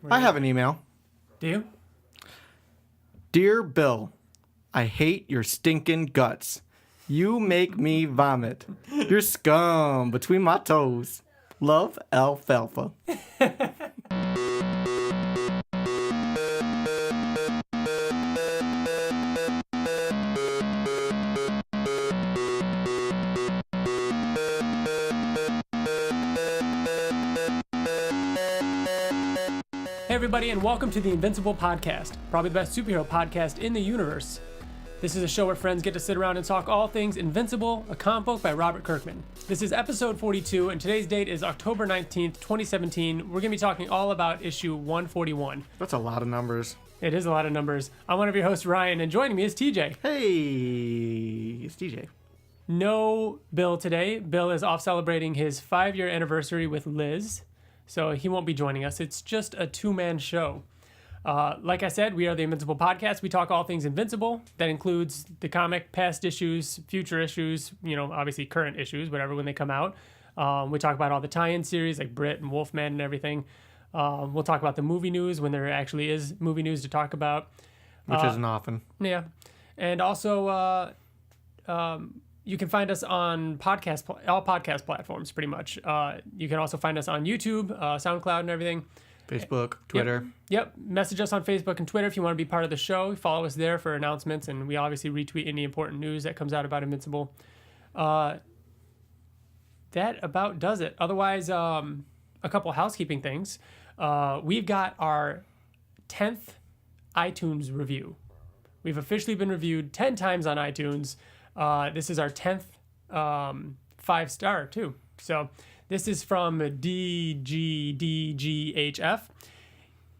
I have an email. Do you? Dear Bill, I hate your stinking guts. You make me vomit. You're scum between my toes. Love, Alfalfa. Hey everybody, and welcome to the Invincible Podcast, probably the best superhero podcast in the universe. This is a show where friends get to sit around and talk all things Invincible, a comic book by Robert Kirkman. This is episode 42, and today's date is October 19th, 2017. We're going to be talking all about issue 141. That's a lot of numbers. It is a lot of numbers. I'm one of your hosts, Ryan, and joining me is TJ. Hey, it's TJ. No Bill today. Bill is off celebrating his 5-year anniversary with Liz, so he won't be joining us. It's just a two-man show. Like I said, we are the Invincible Podcast. We talk all things Invincible. That includes the comic, past issues, future issues, obviously current issues, whatever, when they come out. We talk about all the tie-in series like Brit and Wolfman and everything. We'll talk about the movie news when there actually is movie news to talk about. Which isn't often. Yeah. And also, you can find us on all podcast platforms, pretty much. You can also find us on YouTube, SoundCloud, and everything. Facebook, Twitter. Yep. Message us on Facebook and Twitter if you want to be part of the show. Follow us there for announcements, and we obviously retweet any important news that comes out about Invincible. That about does it. Otherwise, a couple housekeeping things. We've got our 10th iTunes review. We've officially been reviewed 10 times on iTunes. This is our 10th 5-star, too. So this is from DGDGHF.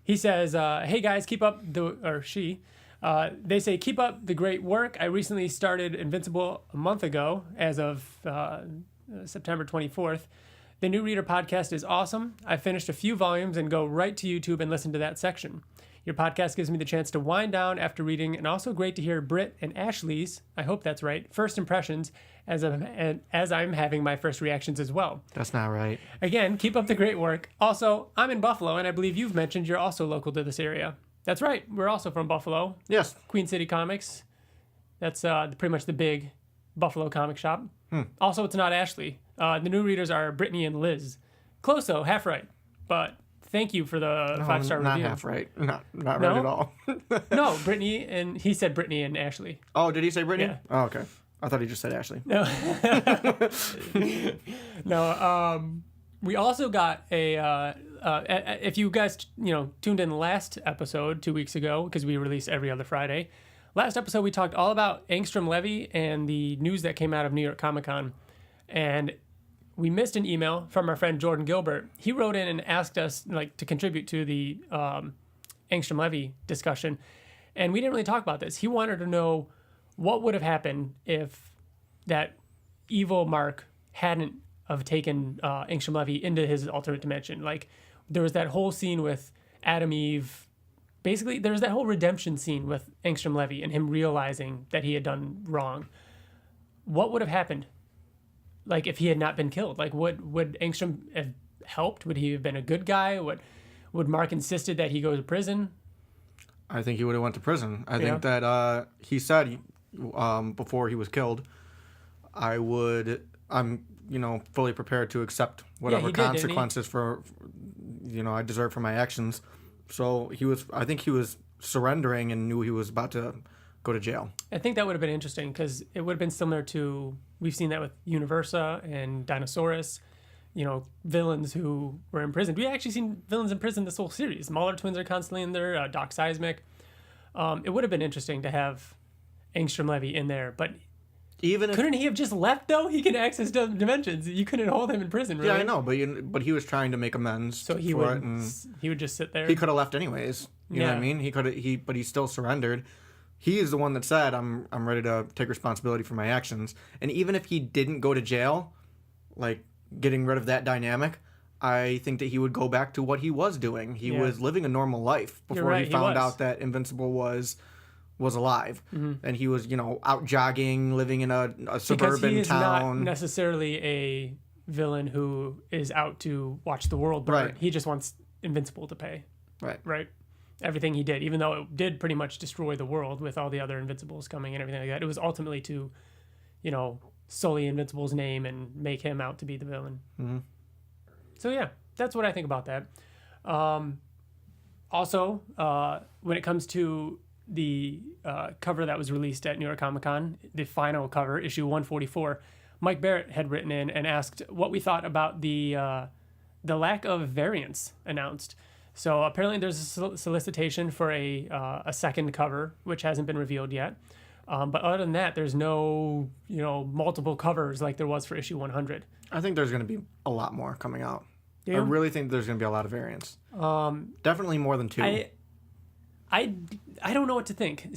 He says, hey guys, keep up they say, keep up the great work. I recently started Invincible a month ago, as of September 24th. The New Reader podcast is awesome. I finished a few volumes and go right to YouTube and listen to that section. Your podcast gives me the chance to wind down after reading, and also great to hear Britt and Ashley's, I hope that's right, first impressions as I'm having my first reactions as well. That's not right. Again, keep up the great work. Also, I'm in Buffalo, and I believe you've mentioned you're also local to this area. That's right. We're also from Buffalo. Yes. Queen City Comics. That's pretty much the big Buffalo comic shop. Also, it's not Ashley. The new readers are Brittany and Liz. Close though, half right. But thank you for the 5-star review. Not half right. Not right at all. No, Brittany, and he said Brittany and Ashley. Oh, did he say Brittany? Yeah. Oh, okay. I thought he just said Ashley. No. No. We also got if you guys, tuned in last episode 2 weeks ago, because we release every other Friday. Last episode, we talked all about Angstrom Levy and the news that came out of New York Comic Con. And we missed an email from our friend Jordan Gilbert. He wrote in and asked us to contribute to the Angstrom Levy discussion. And we didn't really talk about this. He wanted to know what would have happened if that evil Mark hadn't have taken Angstrom Levy into his alternate dimension. Like, there was that whole scene with Adam Eve. Basically, there was that whole redemption scene with Angstrom Levy and him realizing that he had done wrong. What would have happened? Like, if he had not been killed? Like, would Angstrom have helped? Would he have been a good guy? Would Mark insisted that he go to prison? I think he would have went to prison. I think that he said before he was killed, I'm fully prepared to accept whatever consequences I deserve for my actions. So I think he was surrendering and knew he was about to go to jail. I think that would have been interesting because it would have been similar to, we've seen that with Universa and Dinosaurus, villains who were imprisoned. We've actually seen villains in prison this whole series. Mauler twins are constantly in there, Doc Seismic. It would have been interesting to have Angstrom Levy in there, but couldn't he have just left though? He can access dimensions. You couldn't hold him in prison, really. Yeah, I know, but he was trying to make amends. So he would just sit there. He could have left anyways. You know what I mean? But he still surrendered. He is the one that said, I'm ready to take responsibility for my actions. And even if he didn't go to jail, like getting rid of that dynamic, I think that he would go back to what he was doing. He was living a normal life before he found out that Invincible was alive. Mm-hmm. And he was, out jogging, living in a suburban town. Because he is not necessarily a villain who is out to watch the world burn. Right. He just wants Invincible to pay. Right. Everything he did, even though it did pretty much destroy the world with all the other Invincibles coming and everything like that, it was ultimately to, sully Invincible's name and make him out to be the villain. Mm-hmm. So yeah, that's what I think about that. Also, when it comes to the cover that was released at New York Comic Con, the final cover, issue 144, Mike Barrett had written in and asked what we thought about the lack of variants announced. So apparently there's a solicitation for a second cover, which hasn't been revealed yet. But other than that, there's no multiple covers like there was for issue 100. I think there's going to be a lot more coming out. Yeah. I really think there's going to be a lot of variants. Definitely more than 2. I don't know what to think.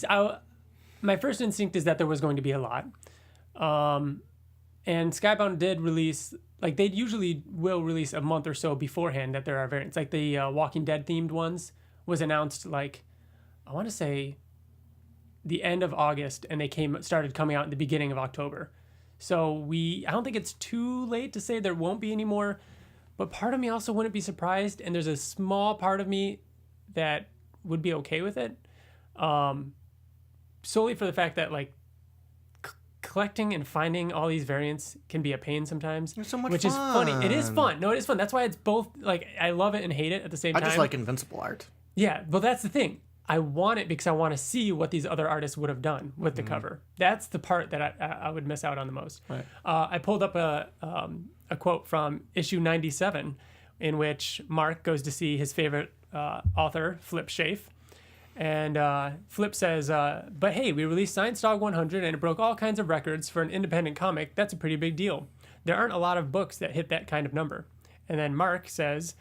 My first instinct is that there was going to be a lot. And Skybound did release, like they usually will release a month or so beforehand that there are variants. Like the Walking Dead themed ones was announced I want to say the end of August, and they started coming out in the beginning of October. So I don't think it's too late to say there won't be any more, but part of me also wouldn't be surprised, and there's a small part of me that would be okay with it, solely for the fact that collecting and finding all these variants can be a pain sometimes. It's so much which fun. Is funny. It is fun. No, it is fun. That's why it's both I love it and hate it at the same time. I just like Invincible art. Yeah, but that's the thing. I want it because I want to see what these other artists would have done with the cover. That's the part that I would miss out on the most. Right. I pulled up a quote from issue 97 in which Mark goes to see his favorite author, Flip Schaff. And Flip says, but hey, we released Science Dog 100 and it broke all kinds of records for an independent comic. That's a pretty big deal. There aren't a lot of books that hit that kind of number. And then Mark says,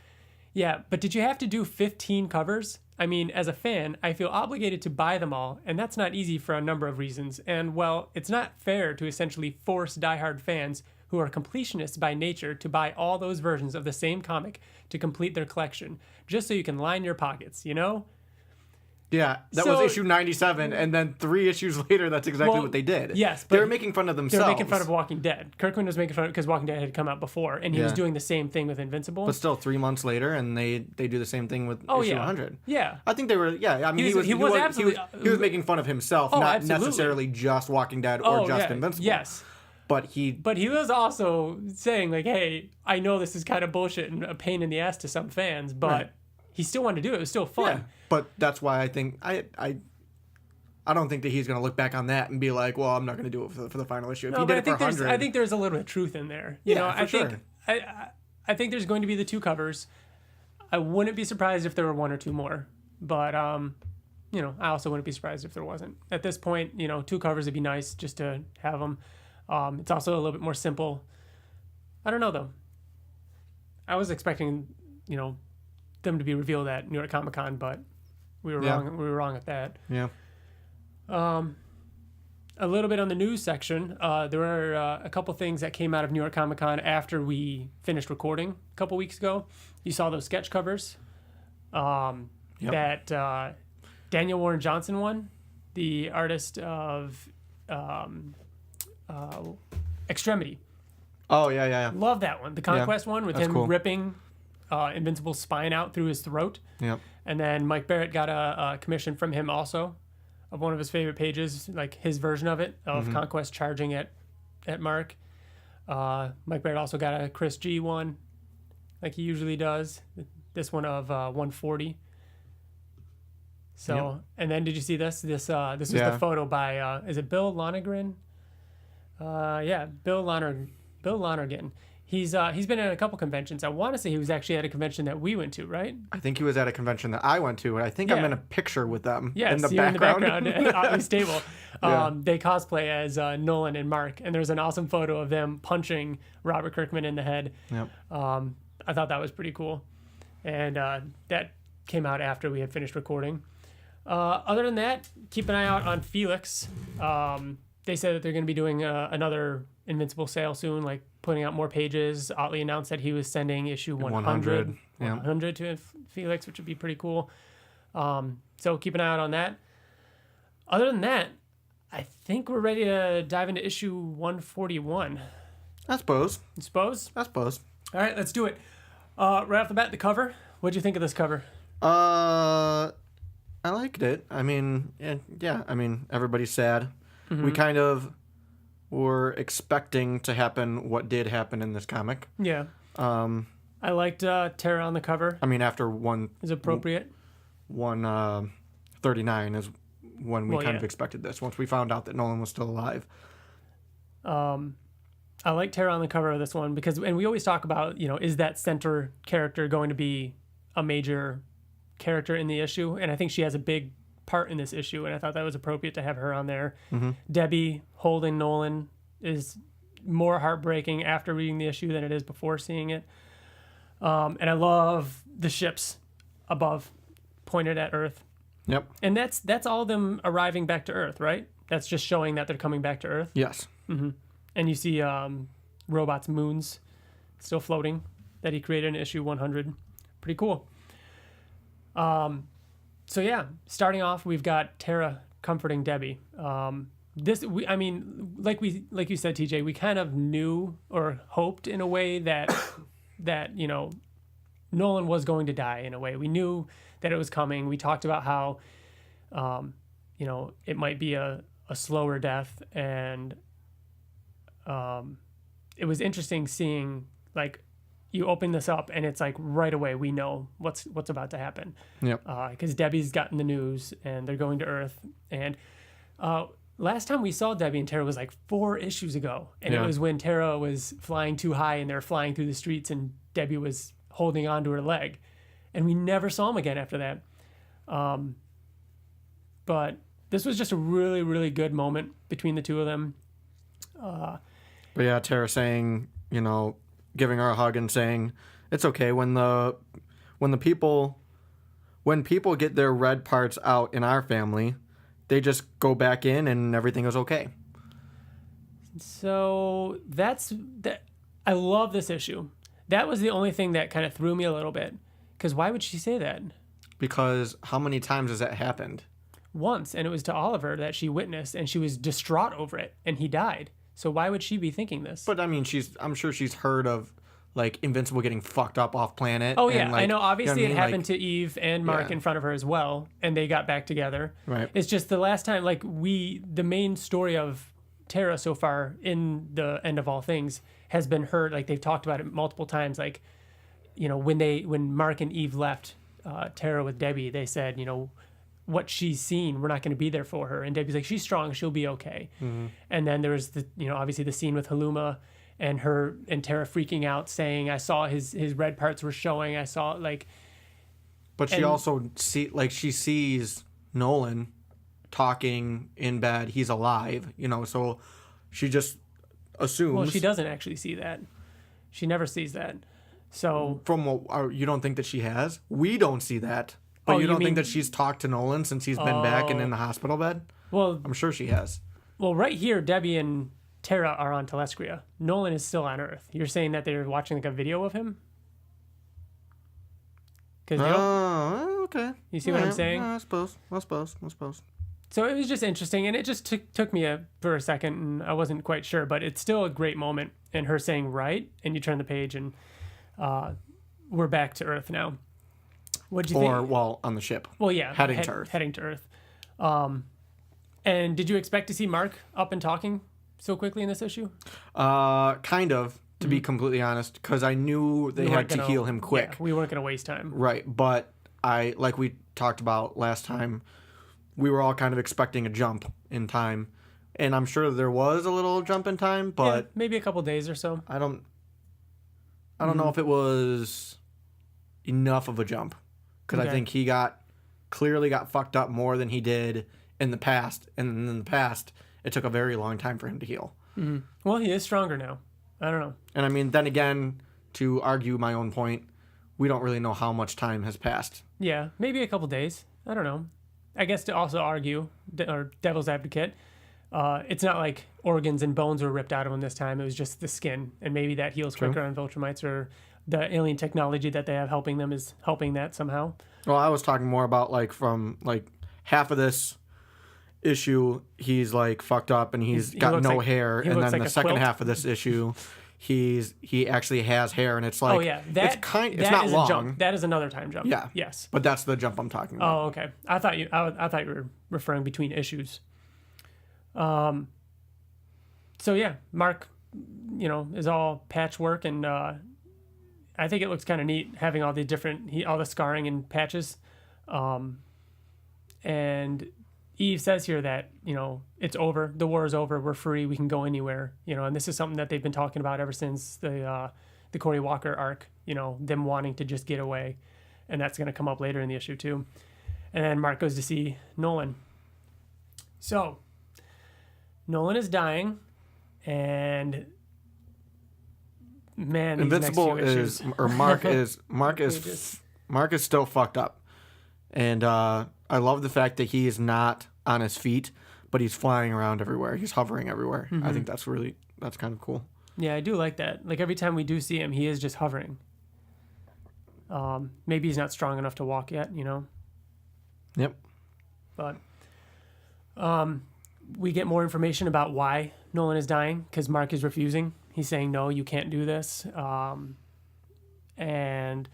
yeah, but did you have to do 15 covers? I mean, as a fan, I feel obligated to buy them all, and that's not easy for a number of reasons. And, well, it's not fair to essentially force diehard fans who are completionists by nature to buy all those versions of the same comic to complete their collection, just so you can line your pockets, Yeah, that was issue 97, and then 3 issues later, that's exactly what they did. Yes, they were making fun of themselves. They were making fun of Walking Dead. Kirkman was making fun of it because Walking Dead had come out before, and he was doing the same thing with Invincible. But still, 3 months later, and they do the same thing with issue 100. Yeah, I think they were. Yeah, I mean, he was making fun of himself, not necessarily just Walking Dead or just Invincible. Yes. But he was also saying hey, I know this is kind of bullshit and a pain in the ass to some fans, but he still wanted to do it. It was still fun. Yeah, but that's why I think I don't think that he's going to look back on that and be like, well, I'm not going to do it for the final issue. If he did it for 100, I think there's a little bit of truth in there. I think there's going to be the 2 covers. I wouldn't be surprised if there were 1 or 2 more, but I also wouldn't be surprised if there wasn't. At this point, 2 covers would be nice just to have them. It's also a little bit more simple. I don't know though. I was expecting, them to be revealed at New York Comic Con, but we were wrong. We were wrong at that. Yeah. A little bit on the news section. There were a couple things that came out of New York Comic Con after we finished recording a couple weeks ago. You saw those sketch covers that Daniel Warren Johnson won, the artist of Extremity. Oh, yeah. Love that one. The Conquest one with him cool. ripping Invincible's spine out through his throat. Yep. And then Mike Barrett got a commission from him also of one of his favorite pages, like his version of it, of Conquest charging at Mark. Mike Barrett also got a Chris G one, like he usually does. This one of 140. So, and then did you see this? This was the photo by, is it Bill Lonergan? Bill Lonergan. He's been at a couple conventions. I want to say he was actually at a convention that we went to, right? I think he was at a convention that I went to, and I think I'm in a picture with them in the background at Ottley's table. They cosplay as Nolan and Mark, and there's an awesome photo of them punching Robert Kirkman in the head. Yep. I thought that was pretty cool, and that came out after we had finished recording. Other than that, keep an eye out on Felix. They said that they're going to be doing another Invincible sale soon, like putting out more pages. Ottley announced that he was sending issue 100 to Felix, which would be pretty cool. So keep an eye out on that. Other than that, I think we're ready to dive into issue 141. I suppose. You suppose? I suppose. All right, let's do it. Right off the bat, the cover. What'd you think of this cover? I liked it. I mean, yeah. I mean, everybody's sad. We kind of were expecting to happen what did happen in this comic. Yeah. I liked Tara on the cover. I mean, after one is appropriate. 139 is when we kind of expected this. Once we found out that Nolan was still alive. I like Tara on the cover of this one because, and we always talk about, is that center character going to be a major character in the issue? And I think she has a big part in this issue, and I thought that was appropriate to have her on there. Debbie holding Nolan is more heartbreaking after reading the issue than it is before seeing it. And I love the ships above pointed at Earth. Yep. And that's all of them arriving back to Earth, right? That's just showing that they're coming back to Earth. Yes. And you see Robot's moons still floating that he created in issue 100. Pretty cool. So yeah, starting off, we've got Tara comforting Debbie. Like you said, TJ, we kind of knew or hoped in a way that Nolan was going to die in a way. We knew that it was coming. We talked about how, it might be a slower death, and it was interesting seeing, like, you open this up and it's like right away we know what's about to happen. Yep. Because Debbie's gotten the news and they're going to Earth. And last time we saw Debbie and Tara was like 4 issues ago, and it was when Tara was flying too high and they were flying through the streets and Debbie was holding onto her leg, and we never saw him again after that. But this was just a really, really good moment between the two of them. But yeah, Tara saying, giving her a hug and saying, it's okay when people get their red parts out in our family, they just go back in and everything is okay. So that. I love this issue. That was the only thing that kind of threw me a little bit. Because why would she say that? Because how many times has that happened? Once, and it was to Oliver that she witnessed, and she was distraught over it, and he died. So why would she be thinking this? But I mean, I'm sure she's heard of, like, Invincible getting fucked up off planet. Oh yeah, and, like, I know. Obviously, it happened like, to Eve and Mark in front of her as well, and they got back together. Right. It's just the last time, like, the main story of Tara so far in the End of All Things has been heard. Like, they've talked about it multiple times. Like, when Mark and Eve left Tara with Debbie, they said, what she's seen, we're not going to be there for her. And Debbie's like, she's strong, she'll be okay. And then there was obviously the scene with Haluma and her and Tara freaking out, saying, I saw his red parts were showing. I saw, like. But she also she sees Nolan talking in bed. He's alive, so she just assumes. Well, she doesn't actually see that. She never sees that. So from what you don't think that she has? We don't see that. But you don't think that she's talked to Nolan since he's been back and in the hospital bed? Well, I'm sure she has. Well, right here, Debbie and Tara are on Telescria. Nolan is still on Earth. You're saying that they're watching like a video of him? Okay. You see what I'm saying? I suppose. So it was just interesting, and it just took me for a second, and I wasn't quite sure, but it's still a great moment. And her saying, right, and you turn the page, and we're back to Earth now. What'd you think? On the ship. Well, yeah. Heading to Earth. Heading to Earth. And did you expect to see Mark up and talking so quickly in this issue? Kind of, to be completely honest, because I knew they had to heal him quick. Yeah, we weren't going to waste time. Right, but like we talked about last time, we were all kind of expecting a jump in time. And I'm sure there was a little jump in time, but... Yeah, maybe a couple days or so. I don't know if it was enough of a jump. Because I think he clearly got fucked up more than he did in the past. And in the past, it took a very long time for him to heal. Mm-hmm. Well, he is stronger now. I don't know. And I mean, then again, to argue my own point, we don't really know how much time has passed. Yeah, maybe a couple days. I don't know. I guess to also argue, or devil's advocate, it's not like organs and bones were ripped out of him this time. It was just the skin. And maybe that heals quicker on Viltrumites, or the alien technology that they have helping them is helping that somehow. Well, I was talking more about from half of this issue, he's fucked up and he's got no hair. And then the second half of this issue, he actually has hair, and it's like, oh yeah, it's not long. A jump. That is another time jump. Yeah. Yes. But that's the jump I'm talking about. Oh, okay. I thought you were referring between issues. So yeah, Mark, is all patchwork, and I think it looks kind of neat having all the all the scarring and patches. And Eve says here that, it's over. The war is over. We're free. We can go anywhere. And this is something that they've been talking about ever since the Corey Walker arc, them wanting to just get away. And that's going to come up later in the issue too. And then Mark goes to see Nolan. So Nolan is dying, and man, Invincible these next few issues. Mark is still fucked up. And I love the fact that he is not on his feet, but he's flying around everywhere. He's hovering everywhere. Mm-hmm. I think that's kind of cool. Yeah, I do like that. Like every time we do see him, he is just hovering. Maybe he's not strong enough to walk yet, Yep. But we get more information about why Nolan is dying, because Mark is refusing. He's saying, no, you can't do this. And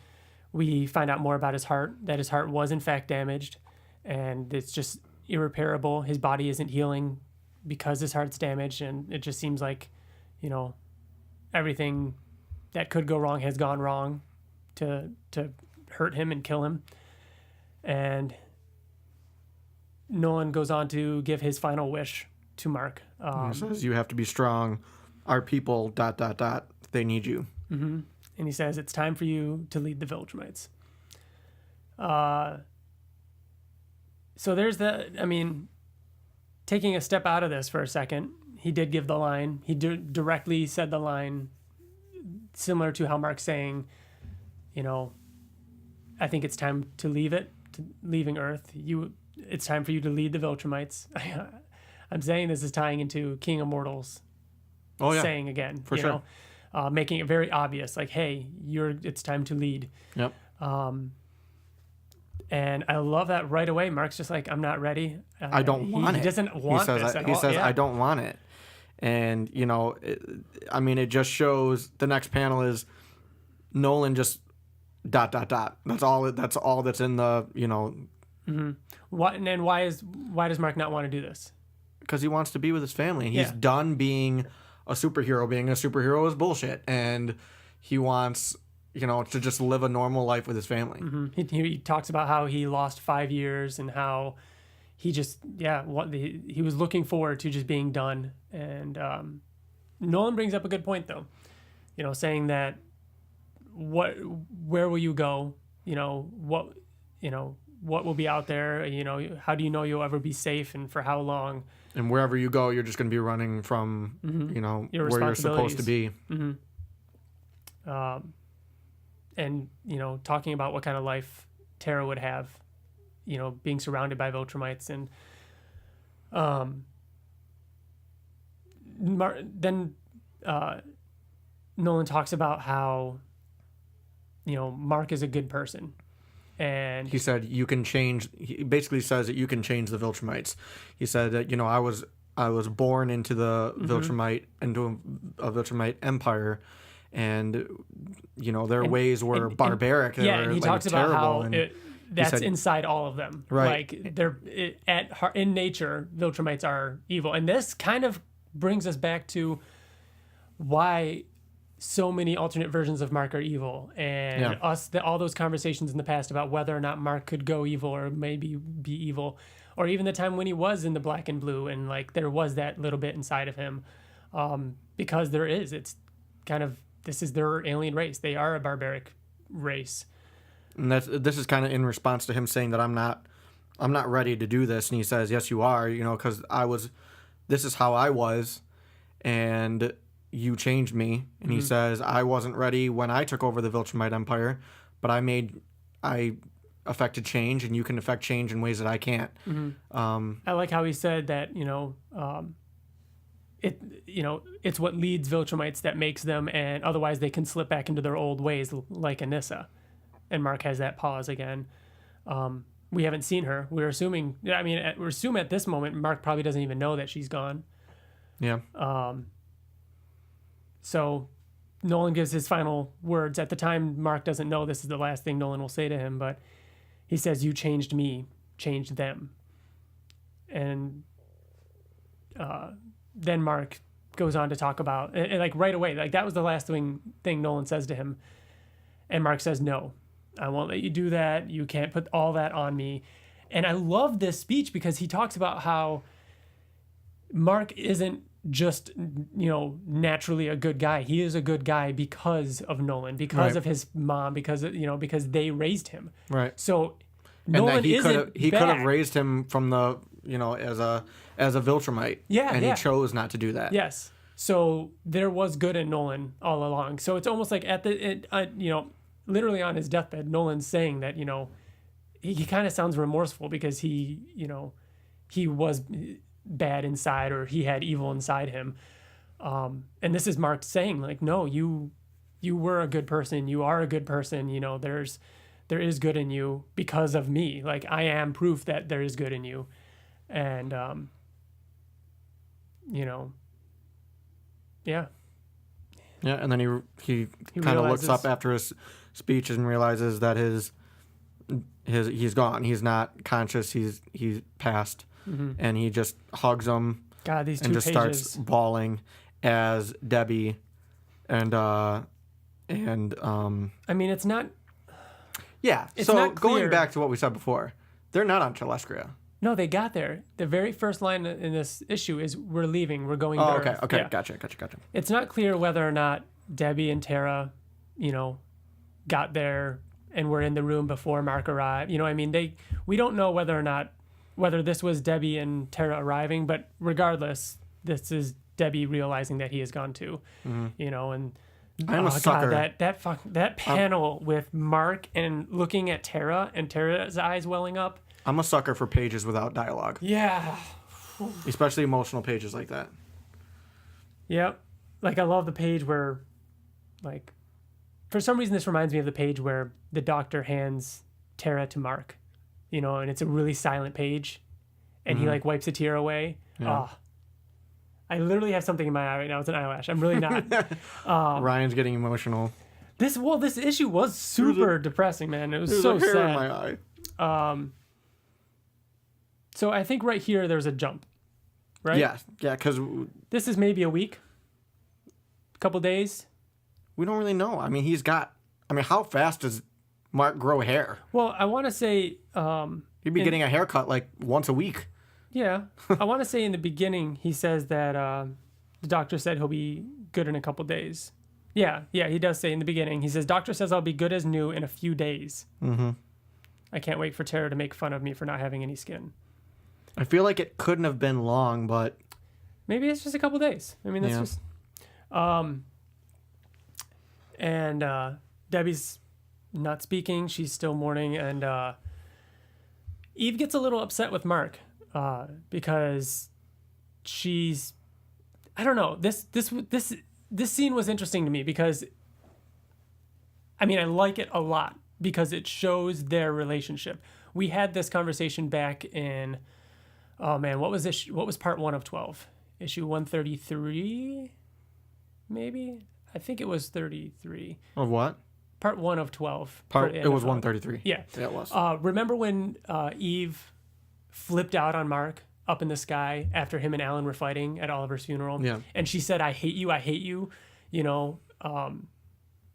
we find out more about his heart, that his heart was in fact damaged, and it's just irreparable. His body isn't healing because his heart's damaged, and it just seems like, everything that could go wrong has gone wrong to hurt him and kill him. And Nolan goes on to give his final wish to Mark. He says, you have to be strong. Our people, ... they need you. Mm-hmm. And he says, it's time for you to lead the Viltrumites. So there's taking a step out of this for a second, he did give the line. He directly said the line similar to how Mark's saying, I think it's time to leaving Earth. It's time for you to lead the Viltrumites. I'm saying this is tying into King of Mortals. Oh, yeah. Saying again, for sure. Making it very obvious, like, hey, it's time to lead. Yep. And I love that right away. Mark's just like, I'm not ready. I don't want it. He doesn't want this at all. He says, yeah. I don't want it. And, it just shows the next panel is Nolan just ... That's all that's in the, Mm-hmm. Why does Mark not want to do this? Because he wants to be with his family. He's done being a superhero. Being a superhero is bullshit. And he wants, to just live a normal life with his family. Mm-hmm. He talks about how he lost 5 years and how he just, he was looking forward to just being done. And Nolan brings up a good point, though. Saying that where will you go? What will be out there? How do you know you'll ever be safe, and for how long? And wherever you go, you're just going to be running from, your where you're supposed to be. Mm-hmm. And, talking about what kind of life Tara would have, being surrounded by Viltrumites. And then Nolan talks about how, Mark is a good person. And he said, you can change. He basically says that you can change the Viltrumites. He said that, I was born into the Viltrumite, into a Viltrumite empire, and their ways were barbaric. And he talks about how that's said, inside all of them. Right. Like they're at heart, in nature, Viltrumites are evil, and this kind of brings us back to why so many alternate versions of Mark are evil, and all those conversations in the past about whether or not Mark could go evil or maybe be evil, or even the time when he was in the black and blue and like there was that little bit inside of him, because it's kind of, this is their alien race. They are a barbaric race. And this is kind of in response to him saying that I'm not ready to do this, and he says, yes, you are, because this is how I was, and you changed me. And he says, I wasn't ready when I took over the Viltrumite Empire, but I affected change, and you can affect change in ways that I can't. I like how he said that, it's what leads Viltrumites that makes them, and otherwise they can slip back into their old ways like Anissa. And Mark has that pause again. We haven't seen her. We're assuming at this moment, Mark probably doesn't even know that she's gone. Yeah. So Nolan gives his final words. At the time, Mark doesn't know this is the last thing Nolan will say to him, but he says, "You changed me, changed them." And then Mark goes on to talk about, and like right away, like that was the last thing Nolan says to him. And Mark says, "No, I won't let you do that. You can't put all that on me." And I love this speech because he talks about how Mark isn't just, naturally a good guy. He is a good guy because of Nolan, because of his mom, because they raised him. Right. So Nolan he could have raised him from the, as a Viltrumite. Yeah. And he chose not to do that. Yes. So there was good in Nolan all along. So it's almost like literally on his deathbed, Nolan's saying that, he kind of sounds remorseful because he was bad inside, or he had evil inside him. And this is Mark saying, like, no, you were a good person. You are a good person. There is good in you because of me. Like, I am proof that there is good in you. And, yeah. Yeah. And then he kind of looks up after his speech and realizes that he's gone. He's not conscious. He's passed. Mm-hmm. And he just hugs him. God, these two and just pages. starts bawling as Debbie and I mean, it's not. Yeah. It's so not clear. Going back to what we said before, they're not on Telestria. No, they got there. The very first line in this issue is, "We're leaving. We're going to Earth." Okay. Yeah. Gotcha. It's not clear whether or not Debbie and Tara, got there and were in the room before Mark arrived. We don't know whether this was Debbie and Tara arriving, but regardless, this is Debbie realizing that he has gone too. Mm-hmm. And I'm a sucker. God, that panel with Mark and looking at Tara and Tara's eyes welling up. I'm a sucker for pages without dialogue. Yeah. Especially emotional pages like that. Yep. Like, I love the page where, like, for some reason this reminds me of the page where the doctor hands Tara to Mark, and it's a really silent page, and he like wipes a tear away. Yeah. Oh, I literally have something in my eye right now. It's an eyelash. I'm really not. Ryan's getting emotional. This issue was super depressing, man. It was so a hair sad. in my eye. So I think right here there's a jump, right? Yeah, because this is maybe a week, a couple days. We don't really know. I mean, how fast does Mark grow hair? Well, I want to say he'd be getting a haircut like once a week. Yeah, I want to say in the beginning he says that the doctor said he'll be good in a couple days. Yeah, he does say in the beginning. He says, "Doctor says I'll be good as new in a few days." Mm-hmm. I can't wait for Tara to make fun of me for not having any skin. I feel like it couldn't have been long, but maybe it's just a couple days. I mean, that's just. And Debbie's not speaking. She's still mourning, and Eve gets a little upset with Mark because she's. I don't know. This scene was interesting to me because. I mean, I like it a lot because it shows their relationship. We had this conversation back in. Oh man, what was this? What was part 1 of 12? Issue 133, maybe. I think it was 33. Of what? Part 1 of 12. It was 133. Yeah. Yeah, it was. Remember when Eve flipped out on Mark up in the sky after him and Alan were fighting at Oliver's funeral? Yeah. And she said, I hate you,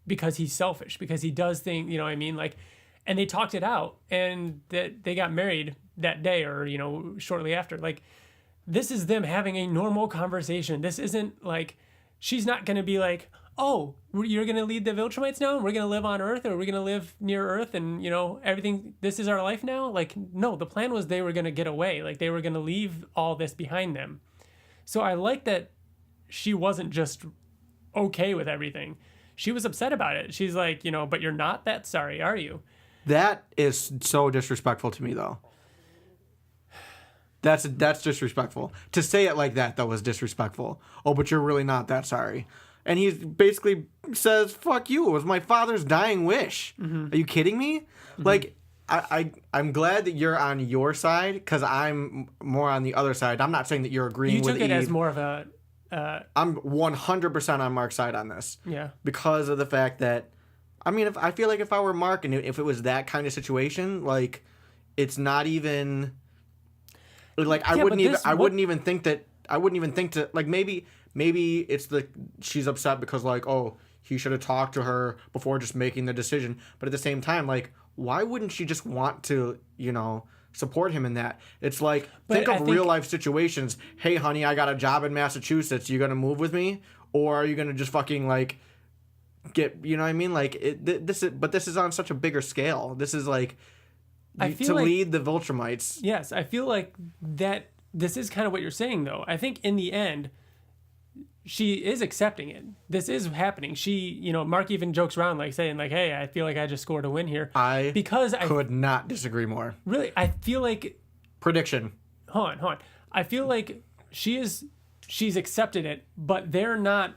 because he's selfish, because he does things, you know what I mean? Like, and they talked it out, and that they got married that day or, shortly after. Like, this is them having a normal conversation. This isn't like, she's not going to be like, oh, you're going to lead the Viltrumites now? We're going to live on Earth, or we're going to live near Earth, and, everything, this is our life now? Like, no, the plan was they were going to get away. Like, they were going to leave all this behind them. So I like that she wasn't just okay with everything. She was upset about it. She's like, but you're not that sorry, are you? That is so disrespectful to me, though. That's disrespectful. To say it like that, though, is disrespectful. Oh, but you're really not that sorry. And he basically says, fuck you. It was my father's dying wish. Mm-hmm. Are you kidding me? Mm-hmm. Like, I'm glad that you're on your side, because I'm more on the other side. I'm not saying that you're agreeing with Eve. You took it as more of I'm 100% on Mark's side on this. Yeah. Because of the fact that, I mean, I feel like if I were Mark and if it was that kind of situation, like, it's not even, like, I wouldn't even think to, like, maybe it's she's upset because, like, oh, he should have talked to her before just making the decision. But at the same time, like, why wouldn't she just want to, support him in that? It's like, think of real life situations. Hey, honey, I got a job in Massachusetts. You gonna move with me, or are you gonna just fucking like get? You know what I mean? Like this is on such a bigger scale. This is like lead the Viltrumites. Yes, I feel like that. This is kind of what you're saying, though. I think in the end, she is accepting it. This is happening. She, Mark even jokes around, like saying, like, "Hey, I feel like I just scored a win here." I could not disagree more. Really, I feel like prediction. Hold on. I feel like she's accepted it, but they're not.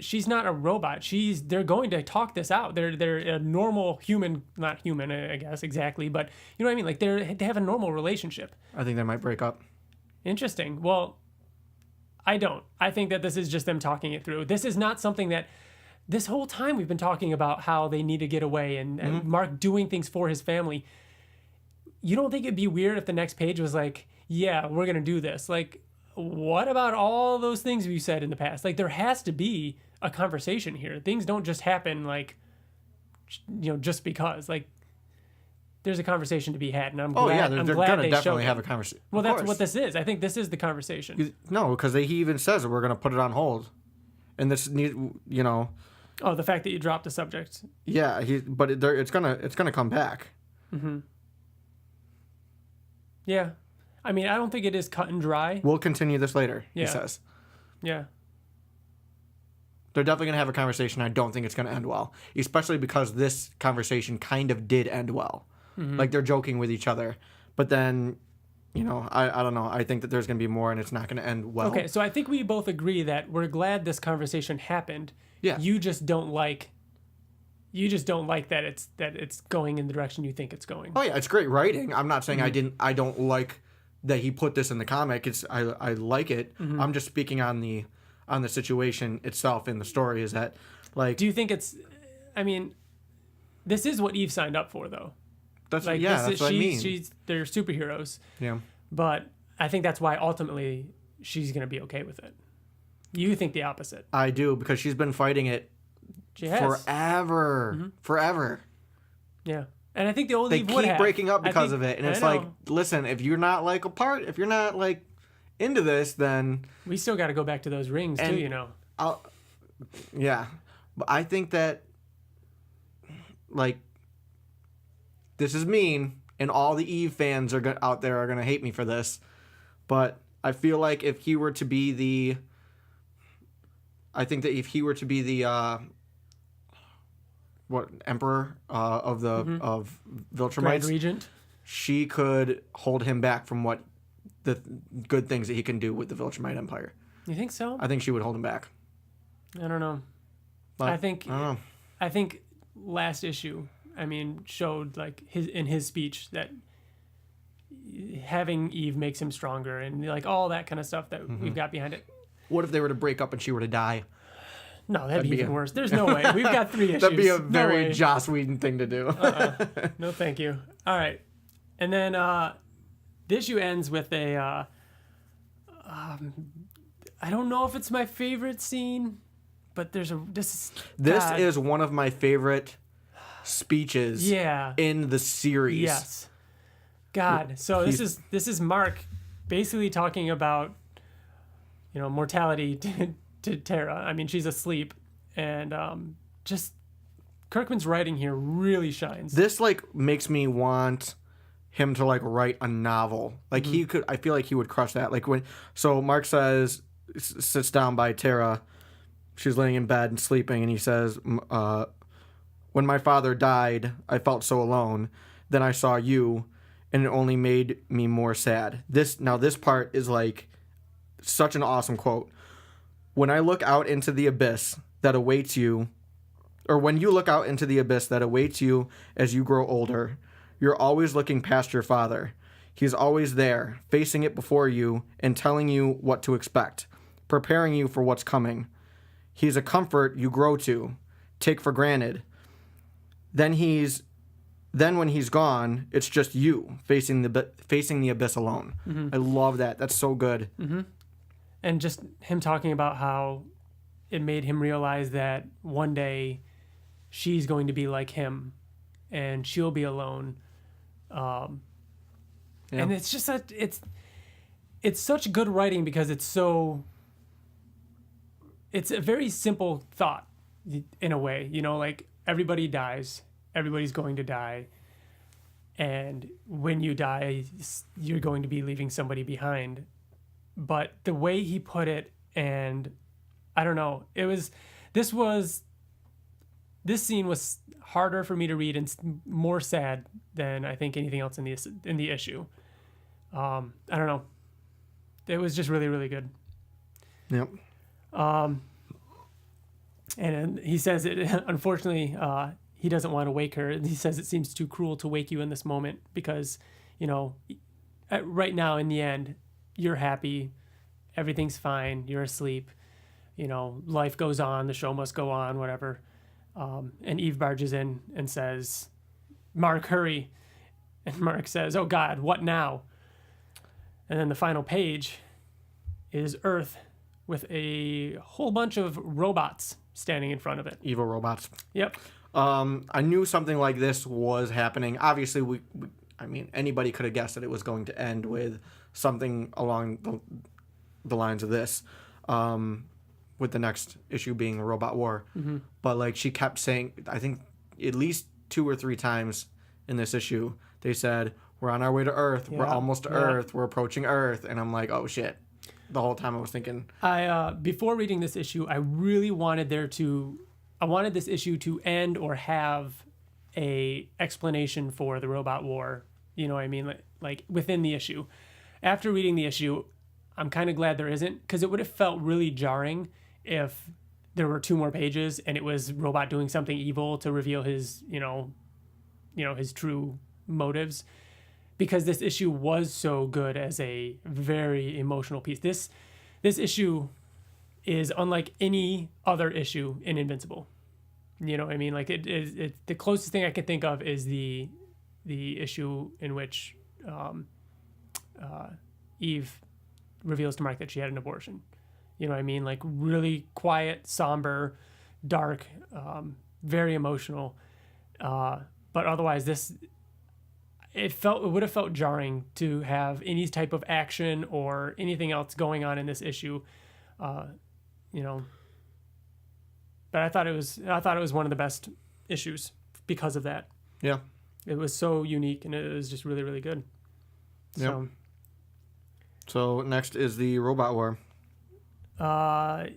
She's not a robot. They're going to talk this out. They're a normal human, not human, I guess exactly, but you know what I mean. Like they have a normal relationship. I think they might break up. Interesting. Well, I don't. I think that this is just them talking it through. This is not something that this whole time we've been talking about how they need to get away and Mark doing things for his family. You don't think it'd be weird if the next page was like, yeah, we're going to do this? Like, what about all those things we said in the past? Like, there has to be a conversation here. Things don't just happen like, just because. Like, there's a conversation to be had, and I'm glad. They're going to definitely have a conversation. Well, that's what this is. I think this is the conversation. No, because he even says that we're going to put it on hold, and this, Oh, the fact that you dropped the subject. Yeah, it's gonna come back. Mm-hmm. Yeah, I mean, I don't think it is cut and dry. We'll continue this later. Yeah. He says. Yeah. They're definitely going to have a conversation. I don't think it's going to end well, especially because this conversation kind of did end well. Mm-hmm. Like, they're joking with each other. But then, I don't know. I think that there's going to be more, and it's not going to end well. Okay, so I think we both agree that we're glad this conversation happened. Yeah. You just don't like that it's going in the direction you think it's going. Oh, yeah, it's great writing. I'm not saying I don't like that he put this in the comic. I like it. Mm-hmm. I'm just speaking on the situation itself in the story. Is that, like, do you think it's, I mean, this is what Eve signed up for, though. That's what I mean. They're superheroes. Yeah. But I think that's why ultimately she's going to be okay with it. You think the opposite. I do, because she's been fighting it forever. Mm-hmm. Forever. Yeah. And I think the old Eve would have. They keep breaking up because of it. And it's like, listen, if you're not like apart, if you're not like into this, then we still got to go back to those rings too, Yeah. But I think that, like, this is mean, and all the Eve fans out there are going to hate me for this, but I feel like if he were to be the emperor of Viltrumites, Grand Regent, she could hold him back from what the good things that he can do with the Viltrumite Empire. You think so? I think she would hold him back. I don't know. But, I think last issue, showed like in his speech that having Eve makes him stronger and like all that kind of stuff that we've got behind it. What if they were to break up and she were to die? No, that'd be even worse. There's no way. We've got 3 issues. That'd be a very Joss Whedon thing to do. No, thank you. All right. And then the issue ends with a I don't know if it's my favorite scene, but this is one of my favorite speeches in the series. Yes. God. So this is Mark basically talking about mortality to Tara. She's asleep, and just Kirkman's writing here really shines. This like makes me want him to like write a novel. Like he could, I feel like he would crush that. Like Mark sits down by Tara, she's laying in bed and sleeping, and he says, when my father died, I felt so alone. Then I saw you, and it only made me more sad. This part is like such an awesome quote. When I look out into the abyss that awaits you, or when you look out into the abyss that awaits you as you grow older, you're always looking past your father. He's always there, facing it before you and telling you what to expect. preparing you for what's coming. He's a comfort you grow to, take for granted. Then when he's gone, it's just you facing the abyss alone. Mm-hmm. I love that. That's so good. Mm-hmm. And just him talking about how it made him realize that one day she's going to be like him and she'll be alone. And it's just that it's such good writing because it's a very simple thought in a way, like everybody dies, everybody's going to die. And when you die, you're going to be leaving somebody behind. But the way he put it, and I don't know, this scene was harder for me to read and more sad than I think anything else in the issue. I don't know. It was just really, really good. Yep. And he says it, unfortunately, he doesn't want to wake her. He says it seems too cruel to wake you in this moment because, right now in the end, you're happy, everything's fine, you're asleep, life goes on, the show must go on, whatever. And Eve barges in and says, "Mark, hurry." And Mark says, "Oh God, what now?" And then the final page is Earth with a whole bunch of robots standing in front of it. Evil robots. Yep. I knew something like this was happening. Obviously, anybody could have guessed that it was going to end with something along the lines of this, with the next issue being a robot war. Mm-hmm. But she kept saying, I think at least 2 or 3 times in this issue, they said, "We're on our way to Earth. Yeah. We're almost to Earth. We're approaching Earth." And I'm like, oh shit. The whole time I was thinking. Before reading this issue, I really wanted this issue to end or have a explanation for the robot war. You know what I mean? Like within the issue. After reading the issue, I'm kind of glad there isn't, because it would have felt really jarring if there were 2 more pages and it was Robot doing something evil to reveal his, his true motives. Because this issue was so good as a very emotional piece. This issue is unlike any other issue in Invincible. You know what I mean? It the closest thing I can think of is the issue in which Eve reveals to Mark that she had an abortion. You know what I mean? Really quiet, somber, dark, very emotional. But otherwise, it would have felt jarring to have any type of action or anything else going on in this issue, But I thought it was one of the best issues because of that. Yeah, it was so unique and it was just really, really good. Yeah. So next is the robot war. Do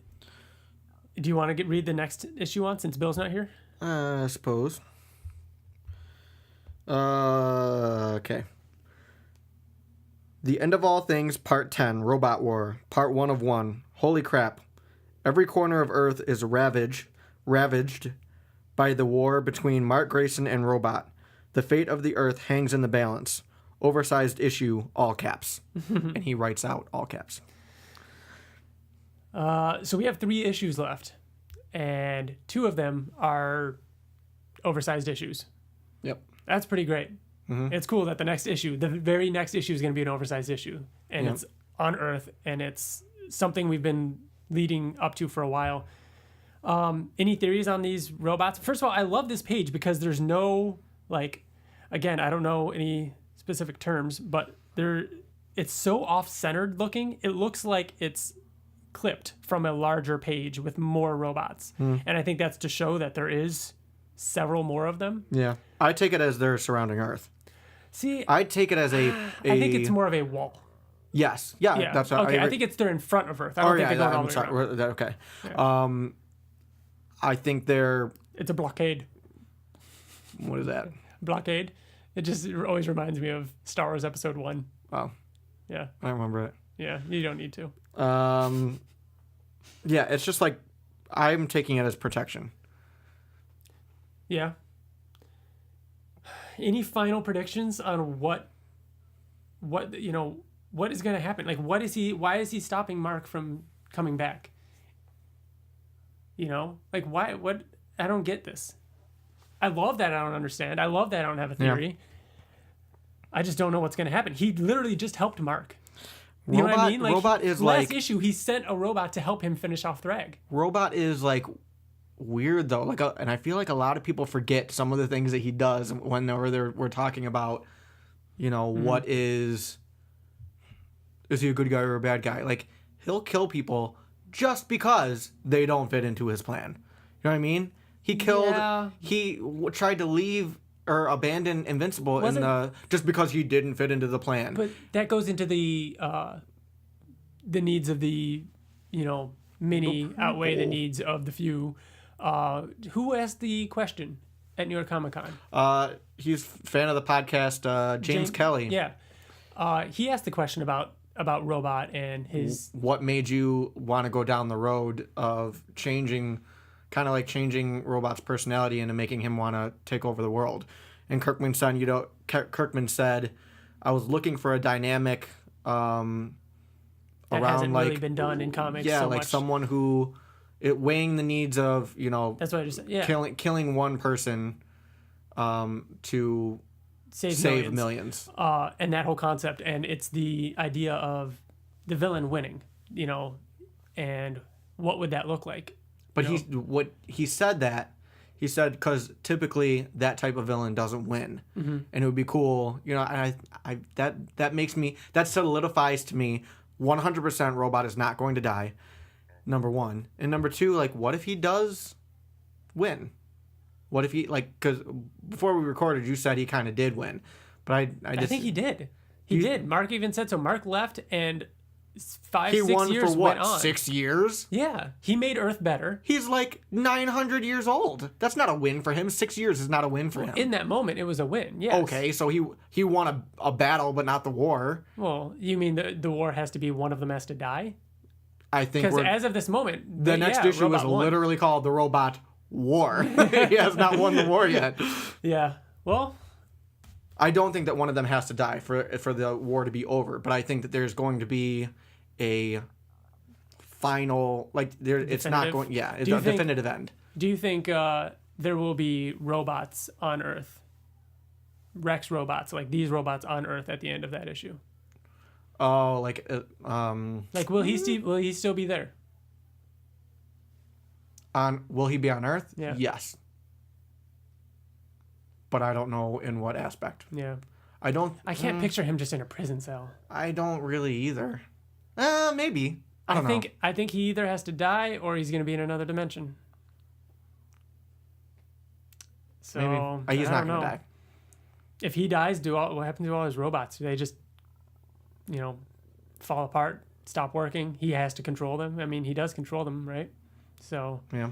you want to read the next issue on since Bill's not here? I suppose. Okay. The End of All Things, Part 10, Robot War, Part 1 of 1. Holy crap. Every corner of Earth is ravaged by the war between Mark Grayson and Robot. The fate of the Earth hangs in the balance. Oversized issue, all caps. And he writes out all caps. So we have 3 issues left, and 2 of them are oversized issues. Yep. That's pretty great. Mm-hmm. It's cool that the very next issue is going to be an oversized issue, and It's on Earth, and it's something we've been leading up to for a while. Any theories on these robots? First of all, I love this page because there's no, again, I don't know any specific terms, but it's so off-centered looking. It looks like it's clipped from a larger page with more robots. And I think that's to show that there is several more of them. Yeah. I take it as they're surrounding Earth. See, I take it as I think it's more of a wall. Yes. Yeah. That's okay. I think they're in front of Earth. I don't think they're going all the way around. Okay. Yeah. I think it's a blockade. What is that? Blockade. It just always reminds me of Star Wars Episode 1. Oh. Yeah. I remember it. Yeah. You don't need to. Yeah. It's just I'm taking it as protection. Yeah. Any final predictions on what is going to happen? Why is he stopping Mark from coming back. You know, like why? What? I don't get this. I love that I don't understand. I love that I don't have a theory. Yeah. I just don't know what's going to happen. He literally just helped Mark. You know what I mean? Like, Robot is last issue, he sent a robot to help him finish off Thrag. Robot is like weird though. Like, and I feel like a lot of people forget some of the things that he does whenever we're talking about, you know, what is he a good guy or a bad guy? Like, he'll kill people just because they don't fit into his plan. You know what I mean? He tried to leave or abandon Invincible just because he didn't fit into the plan. But that goes into the needs of the, you know, many outweigh the needs of the few. Who asked the question at New York Comic Con? He's a fan of the podcast, James Kelly. Yeah. He asked the question about Robot and his... What made you want to go down the road of changing Robot's personality into making him want to take over the world? And Kirkman said, I was looking for a dynamic that hasn't really been done in comics. Yeah, so like much. Someone who weighing the needs of, you know, that's what I just said. Yeah. killing one person to save millions. And that whole concept, and it's the idea of the villain winning, you know, and what would that look like? But he said because typically that type of villain doesn't win, and it would be cool, you know. And that solidifies to me 100% Robot is not going to die. Number one, and number two, like, what if he does win? What if he, like, because before we recorded, you said he kind of did win, but I think he did. He did. Mark even said so. Mark left and 6 years went on. He won for what? 6 years? Yeah. He made Earth better. He's like 900 years old. That's not a win for him. 6 years is not a win for him. In that moment, it was a win. Yes. Okay, so he won a battle, but not the war. Well, you mean the war has to be one of them has to die? I think because as of this moment, the next issue was literally called The Robot War. He has not won the war yet. Yeah. Well, I don't think that one of them has to die for the war to be over, but I think that there's going to be a final, like, there. Definitive? It's not going. Yeah, it's a definitive end. Do you think there will be robots on Earth? Rex robots, like these robots on Earth at the end of that issue. Oh, like will he still be there? Will he be on Earth? Yeah. Yes. But I don't know in what aspect. Yeah. I can't picture him just in a prison cell. I don't really either. Maybe. I don't know. I think he either has to die or he's going to be in another dimension. So maybe. He's not going to die. If he dies, what happens to all his robots? Do they just, you know, fall apart, stop working? He has to control them. I mean, he does control them, right? So yeah.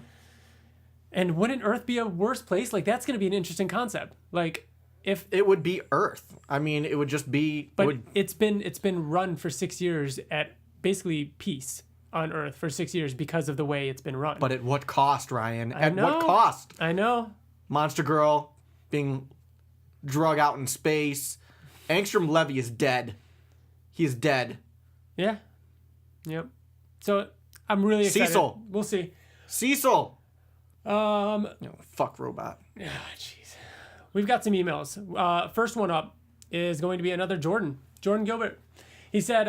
And wouldn't Earth be a worse place? Like, that's going to be an interesting concept. Like, if it would be Earth, I mean, it would just be. But it's been run for 6 years at basically peace on Earth for 6 years because of the way it's been run. But at what cost, Ryan? At what cost? I know. Monster Girl being drug out in space. Angstrom Levy is dead. He is dead. Yeah. Yep. So I'm really excited. Cecil. We'll see. Cecil. Fuck Robot. Yeah, jeez. We've got some emails. First one up is going to be another Jordan Gilbert. He said,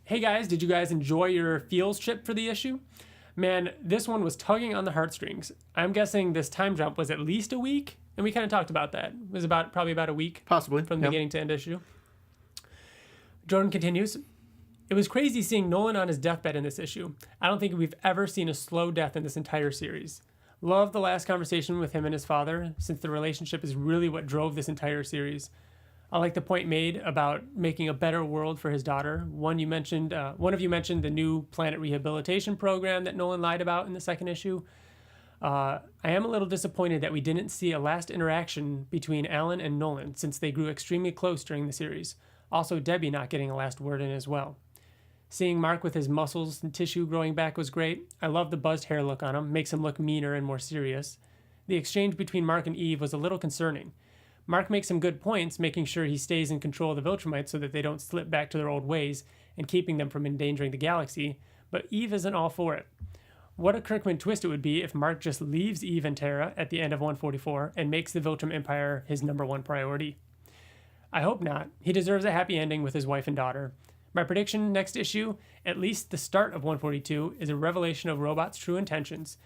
hey guys, did you guys enjoy your feels trip for the issue? Man, this one was tugging on the heartstrings. I'm guessing this time jump was at least a week, and we kind of talked about that. It was probably about a week. Possibly. From the beginning to end issue. Jordan continues, it was crazy seeing Nolan on his deathbed in this issue. I don't think we've ever seen a slow death in this entire series. Love the last conversation with him and his father, since the relationship is really what drove this entire series. I like the point made about making a better world for his daughter. One of you mentioned the new planet rehabilitation program that Nolan lied about in the second issue. I am a little disappointed that we didn't see a last interaction between Alan and Nolan, since they grew extremely close during the series. Also, Debbie not getting a last word in as well. Seeing Mark with his muscles and tissue growing back was great. I love the buzzed hair look on him, makes him look meaner and more serious. The exchange between Mark and Eve was a little concerning. Mark makes some good points, making sure he stays in control of the Viltrumites so that they don't slip back to their old ways and keeping them from endangering the galaxy, but Eve isn't all for it. What a Kirkman twist it would be if Mark just leaves Eve and Tara at the end of 144 and makes the Viltrum Empire his number one priority. I hope not. He deserves a happy ending with his wife and daughter. My prediction next issue, at least the start of 142, is a revelation of Robot's true intentions.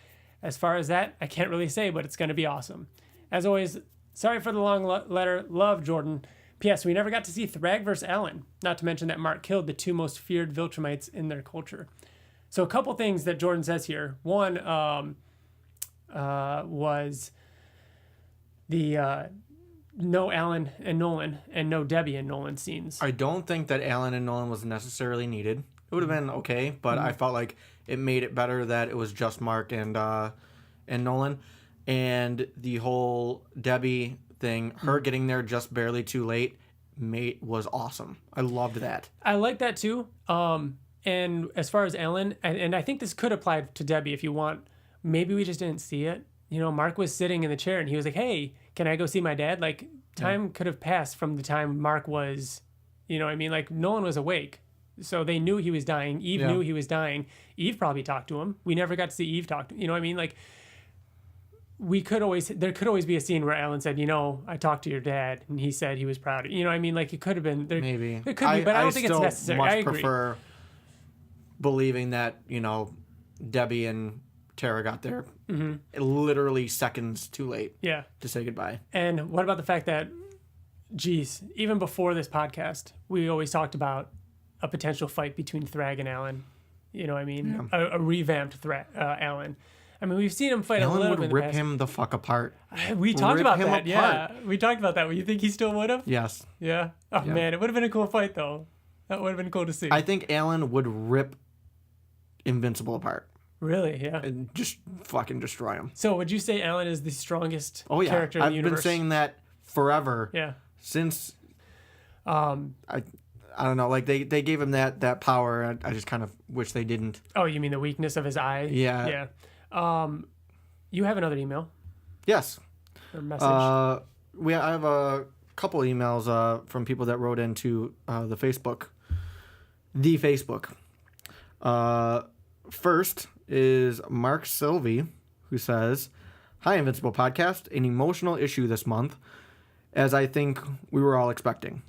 As far as that, I can't really say, but it's going to be awesome. As always, sorry for the long letter. Love, Jordan. P.S. We never got to see Thrag vs. Allen, not to mention that Mark killed the two most feared Viltrumites in their culture. So a couple things that Jordan says here. One was the no Alan and Nolan and no Debbie and Nolan scenes. I don't think that Alan and Nolan was necessarily needed. It would have been okay, but I felt like it made it better that it was just Mark and Nolan. And the whole Debbie thing, her getting there just barely too late, was awesome. I loved that. I like that too. And as far as Alan, and I think this could apply to Debbie if you want, maybe we just didn't see it. You know, Mark was sitting in the chair and he was like, hey, can I go see my dad? Like, time could have passed from the time Mark was, you know what I mean? Like, Nolan was awake. So they knew he was dying. Eve knew he was dying. Eve probably talked to him. We never got to see Eve talk to him. You know what I mean? Like, there could always be a scene where Alan said, you know, I talked to your dad and he said he was proud of you. You know what I mean? Like, it could have been. Maybe. It could be, but I don't think it's necessary. I agree. Prefer believing that, you know, Debbie and Tara got there literally seconds too late to say goodbye. And what about the fact that, geez, even before this podcast, we always talked about a potential fight between Thrag and Alan. You know what I mean? Yeah. A revamped Alan. I mean, we've seen him fight Alan a little bit in the would past. rip him the fuck apart. We talked about that. Apart. Yeah, we talked about that. You think he still would have? Yes. Yeah. Oh, man, it would have been a cool fight, though. That would have been cool to see. I think Alan would rip Invincible apart. Really? Yeah. And just fucking destroy him. So would you say Alan is the strongest character in the universe? I've been saying that forever. Yeah. Since I don't know, like they gave him that power. I just kind of wish they didn't. Oh, you mean the weakness of his eye? Yeah. Yeah. You have another email? Yes. Or message? I have a couple emails from people that wrote into the Facebook. The Facebook. First is Mark Sylvie, who says, "Hi, Invincible Podcast. An emotional issue this month, as I think we were all expecting.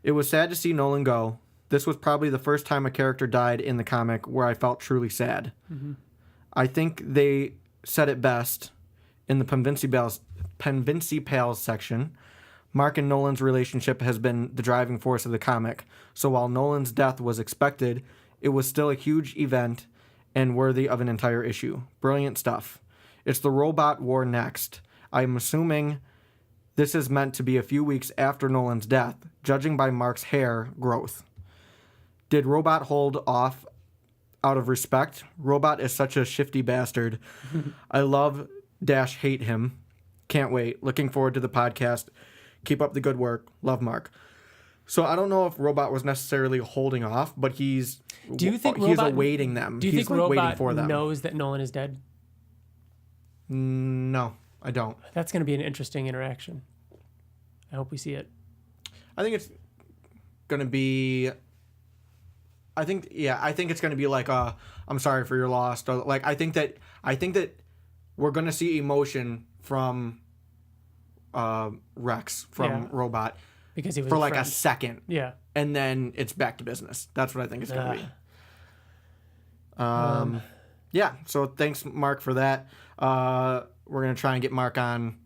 It was sad to see Nolan go. This was probably the first time a character died in the comic where I felt truly sad. Mm-hmm. I think they said it best in the Penvincy Pals section. Mark and Nolan's relationship has been the driving force of the comic, so while Nolan's death was expected, it was still a huge event and worthy of an entire issue. Brilliant stuff. It's the robot war next. I'm assuming this is meant to be a few weeks after Nolan's death, judging by Mark's hair growth. Did Robot hold off out of respect? Robot is such a shifty bastard. I love - hate him. Can't wait. Looking forward to the podcast. Keep up the good work. Love, Mark." So I don't know if Robot was necessarily holding off, but he's awaiting them. Do you think Robot knows that Nolan is dead? No, I don't. That's going to be an interesting interaction. I hope we see it. I think it's going to be... I think it's going to be like I'm sorry for your loss. Or like I think that we're going to see emotion from Rex, from Robot. Because he was for like a second. Yeah. And then it's back to business. That's what I think it's going to be. Yeah. So thanks, Mark, for that. We're going to try and get Mark on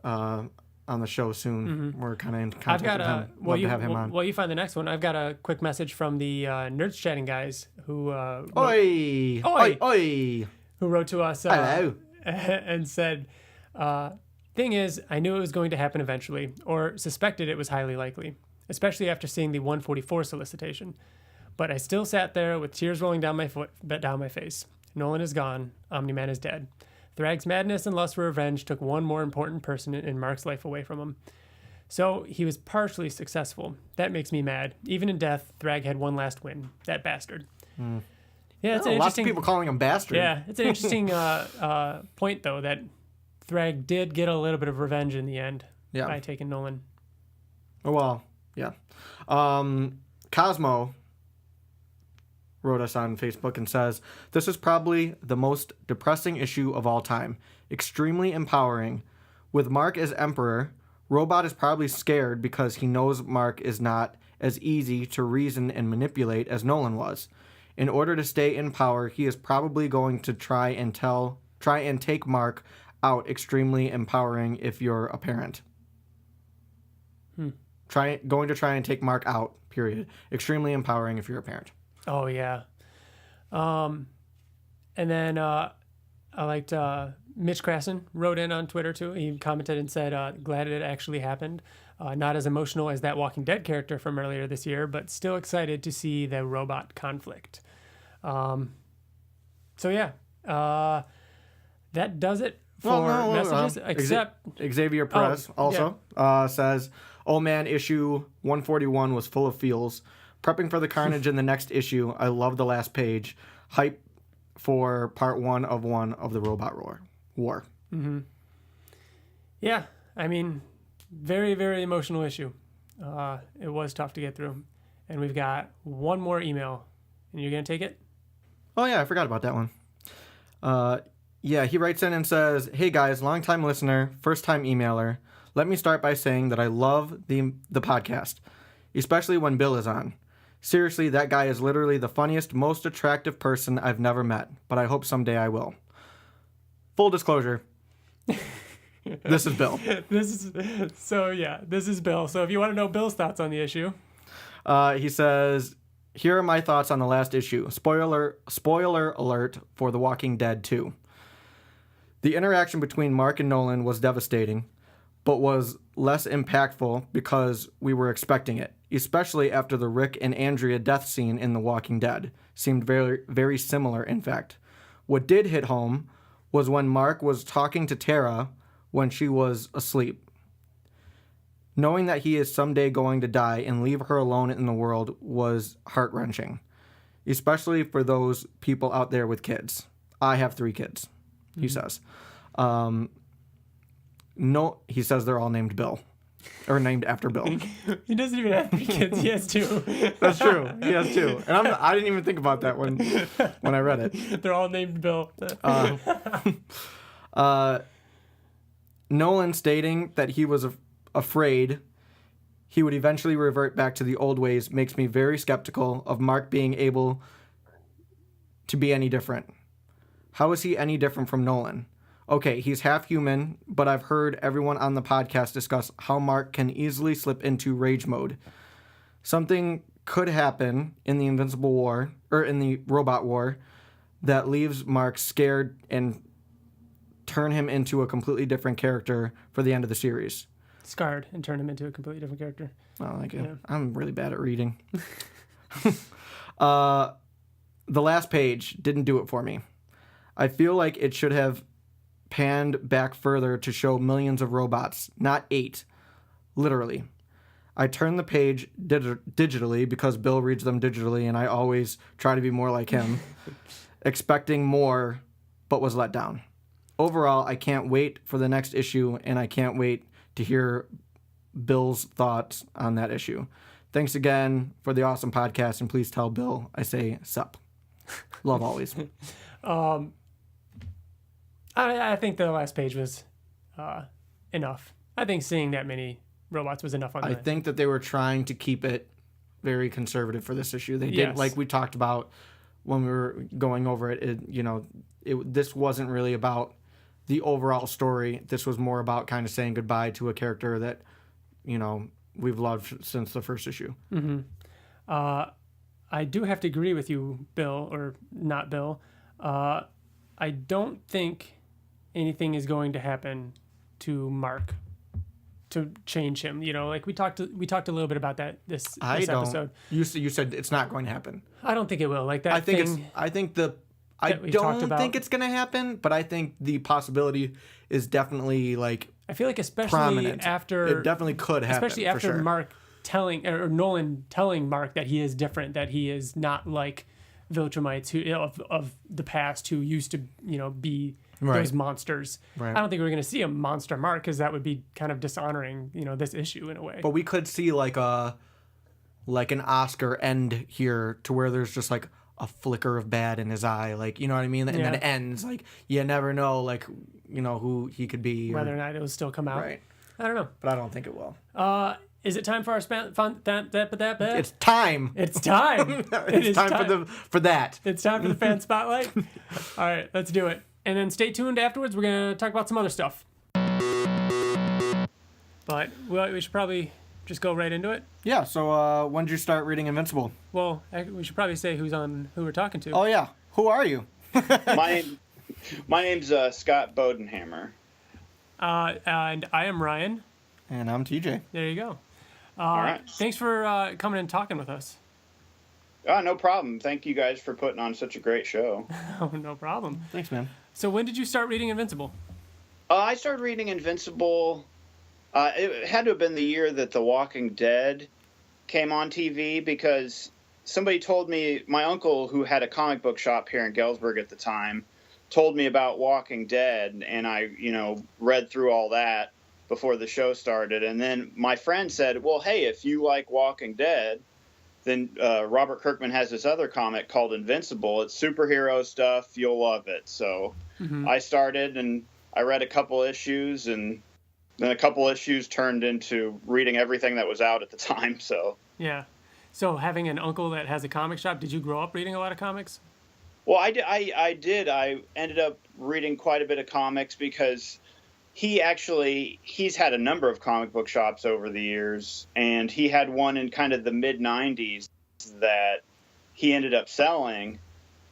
the show soon. Mm-hmm. We're kind of in contact with him. Love to have him on. While you find the next one, I've got a quick message from the Nerds Chatting guys who... Oi! Who wrote to us. Hello. And said... Thing is, I knew it was going to happen eventually, or suspected it was highly likely, especially after seeing the 144 solicitation. But I still sat there with tears rolling down my face. Nolan is gone. Omni-Man is dead. Thrag's madness and lust for revenge took one more important person in Mark's life away from him. So he was partially successful. That makes me mad. Even in death, Thrag had one last win. That bastard. Yeah, it's an interesting... Lots of people calling him bastard. Yeah, it's an interesting point, though, that Thrag did get a little bit of revenge in the end by taking Nolan. Oh, well, yeah. Cosmo wrote us on Facebook and says, "This is probably the most depressing issue of all time. Extremely empowering. With Mark as Emperor, Robot is probably scared because he knows Mark is not as easy to reason and manipulate as Nolan was. In order to stay in power, he is probably going to try and take Mark out. Extremely empowering if you're a parent." Going to try and take Mark out, period. Extremely empowering if you're a parent. Oh, yeah. And then I liked Mitch Krassen wrote in on Twitter, too. He commented and said, glad it actually happened. Not as emotional as that Walking Dead character from earlier this year, but still excited to see the robot conflict. So, yeah. That does it for messages, except... Xavier Perez says... "Oh man, issue 141 was full of feels. Prepping for the carnage in the next issue. I love the last page. Hype for part 1 of the Robot War." Mm-hmm. Yeah, I mean, very, very emotional issue. It was tough to get through. And we've got one more email. And you're going to take it? Oh yeah, I forgot about that one. Yeah, he writes in and says, "Hey guys, long-time listener, first-time emailer. Let me start by saying that I love the podcast, especially when Bill is on. Seriously, that guy is literally the funniest, most attractive person I've never met, but I hope someday I will." Full disclosure, this is Bill. This is Bill. So if you want to know Bill's thoughts on the issue. He says, "Here are my thoughts on the last issue. Spoiler alert for The Walking Dead 2. The interaction between Mark and Nolan was devastating, but was less impactful because we were expecting it, especially after the Rick and Andrea death scene in The Walking Dead. Seemed very, very similar, in fact. What did hit home was when Mark was talking to Tara when she was asleep. Knowing that he is someday going to die and leave her alone in the world was heart-wrenching, especially for those people out there with kids. I have 3 kids," he says. No, he says they're all named Bill, or named after Bill. He doesn't even have 3 kids. He has 2. That's true. He has 2, and I didn't even think about that when I read it. They're all named Bill. Nolan stating that he was afraid he would eventually revert back to the old ways makes me very skeptical of Mark being able to be any different. How is he any different from Nolan? Okay, he's half human, but I've heard everyone on the podcast discuss how Mark can easily slip into rage mode. Something could happen in the Invincible War, or in the Robot War, that leaves Mark scared and turn him into a completely different character for the end of the series. Scarred and turn him into a completely different character. Oh, thank you. Yeah. I'm really bad at reading. The last page didn't do it for me. I feel like it should have panned back further to show millions of robots, not 8. Literally. I turned the page digitally because Bill reads them digitally and I always try to be more like him, expecting more, but was let down. Overall, I can't wait for the next issue and I can't wait to hear Bill's thoughts on that issue. Thanks again for the awesome podcast and please tell Bill I say sup. Love always. I think the last page was enough. I think seeing that many robots was enough on that. I think that they were trying to keep it very conservative for this issue. They did, like we talked about when we were going over it, this wasn't really about the overall story. This was more about kind of saying goodbye to a character that, we've loved since the first issue. Mm-hmm. I do have to agree with you, Bill, or not Bill. I don't think anything is going to happen to Mark to change him. Like we talked a little bit about that this episode. You said it's not going to happen. I don't think it will. Like that. I don't think it's going to happen, but I think the possibility is definitely like I feel like especially prominent. After it definitely could happen, especially after for sure. Mark Nolan telling Mark that he is different, that he is not like Viltrumites who of the past who used to be those monsters. Right. I don't think we're going to see a monster Mark because that would be kind of dishonoring this issue in a way. But we could see like an Oscar end here to where there's just like a flicker of bad in his eye, like, you know what I mean? And then it ends, like, you never know, like, you know, who he could be. Whether or not it will still come out. Right. I don't know. But I don't think it will. Is it time for our fun? It's time. It's time. It's time for that. It's time for the fan spotlight. All right, let's do it. And then stay tuned afterwards. We're going to talk about some other stuff. But we should probably just go right into it. Yeah, so when did you start reading Invincible? Well, we should probably say who we're talking to. Oh, yeah. Who are you? My name's Scott Bodenhamer. And I am Ryan. And I'm TJ. There you go. All right. Thanks for coming and talking with us. Oh, no problem. Thank you guys for putting on such a great show. Oh, no problem. Thanks, man. So when did you start reading Invincible? I started reading Invincible. It had to have been the year that The Walking Dead came on TV, because somebody told me, my uncle, who had a comic book shop here in Galesburg at the time, told me about Walking Dead, and I, read through all that before the show started. And then my friend said, well, hey, if you like Walking Dead, then Robert Kirkman has this other comic called Invincible. It's superhero stuff. You'll love it. So I started, and I read a couple issues, and then a couple issues turned into reading everything that was out at the time. So yeah. So having an uncle that has a comic shop, did you grow up reading a lot of comics? Well, I did. I ended up reading quite a bit of comics because he's had a number of comic book shops over the years, and he had one in kind of the mid-90s that he ended up selling,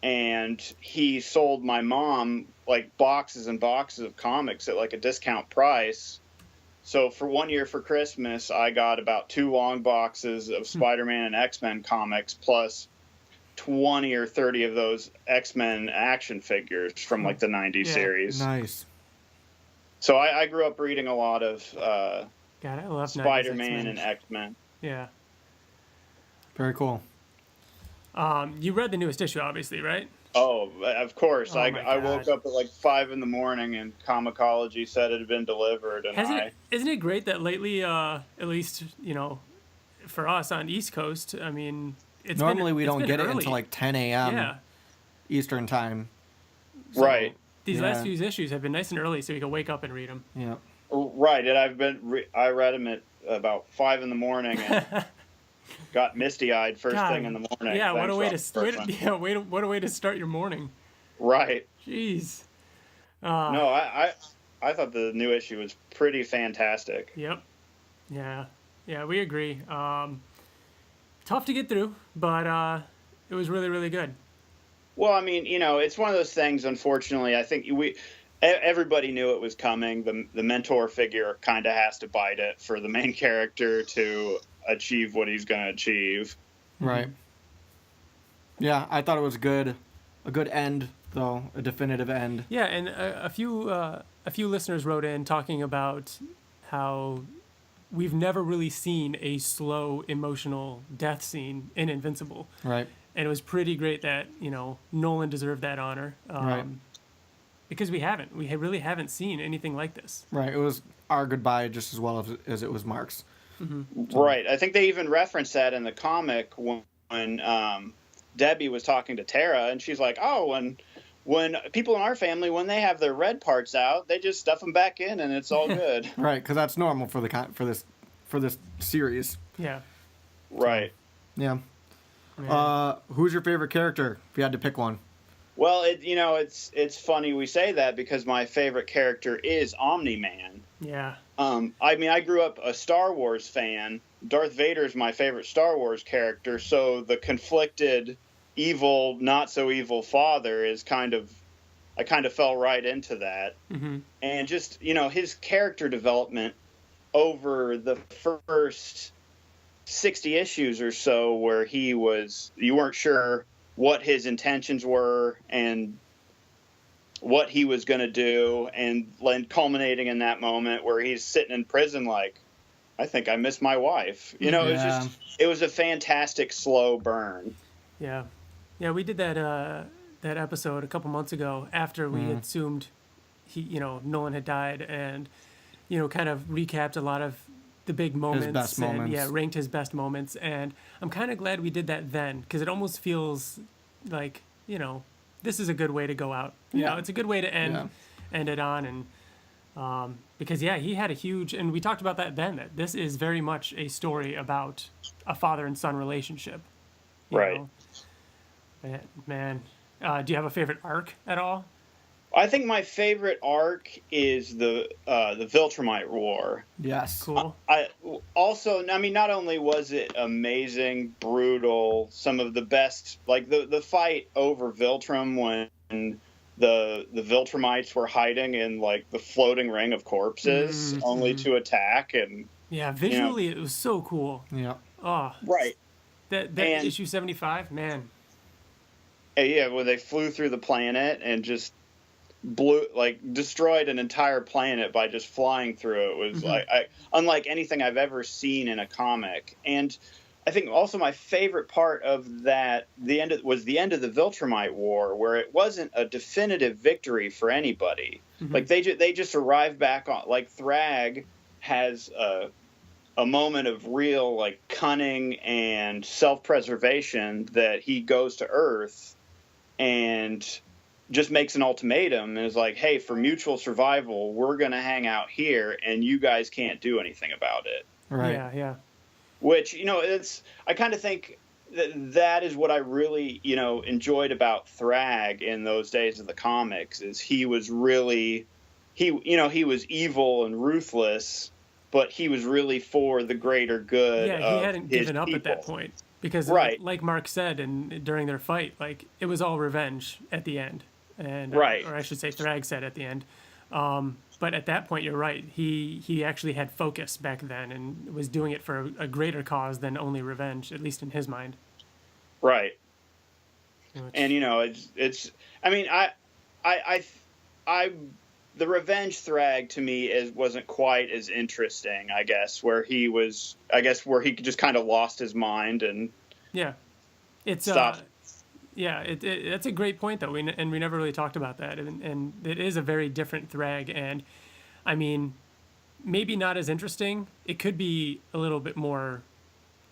and he sold my mom like boxes and boxes of comics at like a discount price. So for 1 year for Christmas, I got about 2 long boxes of Spider-Man and X-Men comics, plus 20 or 30 of those X-Men action figures from like the 90s series. Nice. So I grew up reading a lot of God, I love Spider-Man and X-Men. Yeah. Very cool. You read the newest issue, obviously, right? Oh, of course. Oh, I woke up at like 5 in the morning and Comicology said it had been delivered. And isn't it great that lately, at least, for us on East Coast, I mean, Normally we don't get early. it until like 10 a.m. Eastern time. So, right. These last few issues have been nice and early, so you can wake up and read them. Yeah. Right, and I read them at about 5 in the morning and got misty-eyed first thing in the morning. Yeah, what a way to start your morning. Right. Jeez. No, I thought the new issue was pretty fantastic. Yep. Yeah, we agree. Tough to get through, but it was really, really good. Well, I mean, it's one of those things, unfortunately. I think everybody knew it was coming. The mentor figure kind of has to bite it for the main character to achieve what he's going to achieve. Right. Yeah, I thought it was a good end, though, a definitive end. Yeah, and a few listeners wrote in talking about how we've never really seen a slow, emotional death scene in Invincible. Right. And it was pretty great that, Nolan deserved that honor. Right. Because we really haven't seen anything like this. Right. It was our goodbye just as well as it was Mark's. Mm-hmm. So. Right. I think they even referenced that in the comic when Debbie was talking to Tara, and she's like, oh, when people in our family, when they have their red parts out, they just stuff them back in and it's all good. Right. Because that's normal for this series. Yeah. Right. Yeah. Who's your favorite character if you had to pick one? Well, it's funny we say that because my favorite character is Omni-Man. Yeah. I mean, I grew up a Star Wars fan. Darth Vader's my favorite Star Wars character, so the conflicted, evil, not so evil father I kind of fell right into that. Mm-hmm. And just, his character development over the first 60 issues or so, where you weren't sure what his intentions were and what he was going to do, and culminating in that moment where he's sitting in prison like, I think I miss my wife. It was a fantastic slow burn. Yeah. Yeah, we did that episode a couple months ago after we had assumed Nolan had died, and kind of recapped a lot of the big moments. His best moments. Yeah, ranked his best moments, and I'm kind of glad we did that then, because it almost feels like, this is a good way to go out. You know, it's a good way to end it on. And because, he had a huge, and we talked about that then, that this is very much a story about a father and son relationship. You know? Man, do you have a favorite arc at all? I think my favorite arc is the Viltrumite War. Yes. Cool. I mean, not only was it amazing, brutal, some of the best, like the fight over Viltrum when the Viltrumites were hiding in like the floating ring of corpses, only to attack, and visually it was so cool. Yeah. Oh, right. That issue 75, man. Yeah, where they flew through the planet and just destroyed an entire planet by just flying through it. Was unlike anything I've ever seen in a comic. And I think also my favorite part of that, was the end of the Viltrumite War, where it wasn't a definitive victory for anybody. Like they just arrived back on, like Thrag has a moment of real like cunning and self-preservation, that he goes to Earth and just makes an ultimatum and is like, hey, for mutual survival, we're going to hang out here and you guys can't do anything about it. Right. Yeah. Which, I kind of think that is what I really, enjoyed about Thrag in those days of the comics, is he was really, he was evil and ruthless, but he was really for the greater good. Yeah, he hadn't given up people. at that point. Because, like Mark said, during their fight, like, it was all revenge at the end. And or I should say Thrag said at the end. But at that point, you're right. He actually had focus back then and was doing it for a greater cause than only revenge, at least in his mind. Right. And it's. I mean, the revenge Thrag to me wasn't quite as interesting. I guess where he just kind of lost his mind and. Yeah, it's stopped. That's a great point, though, we never really talked about that, and it is a very different Thrag, and I mean, maybe not as interesting. It could be a little bit more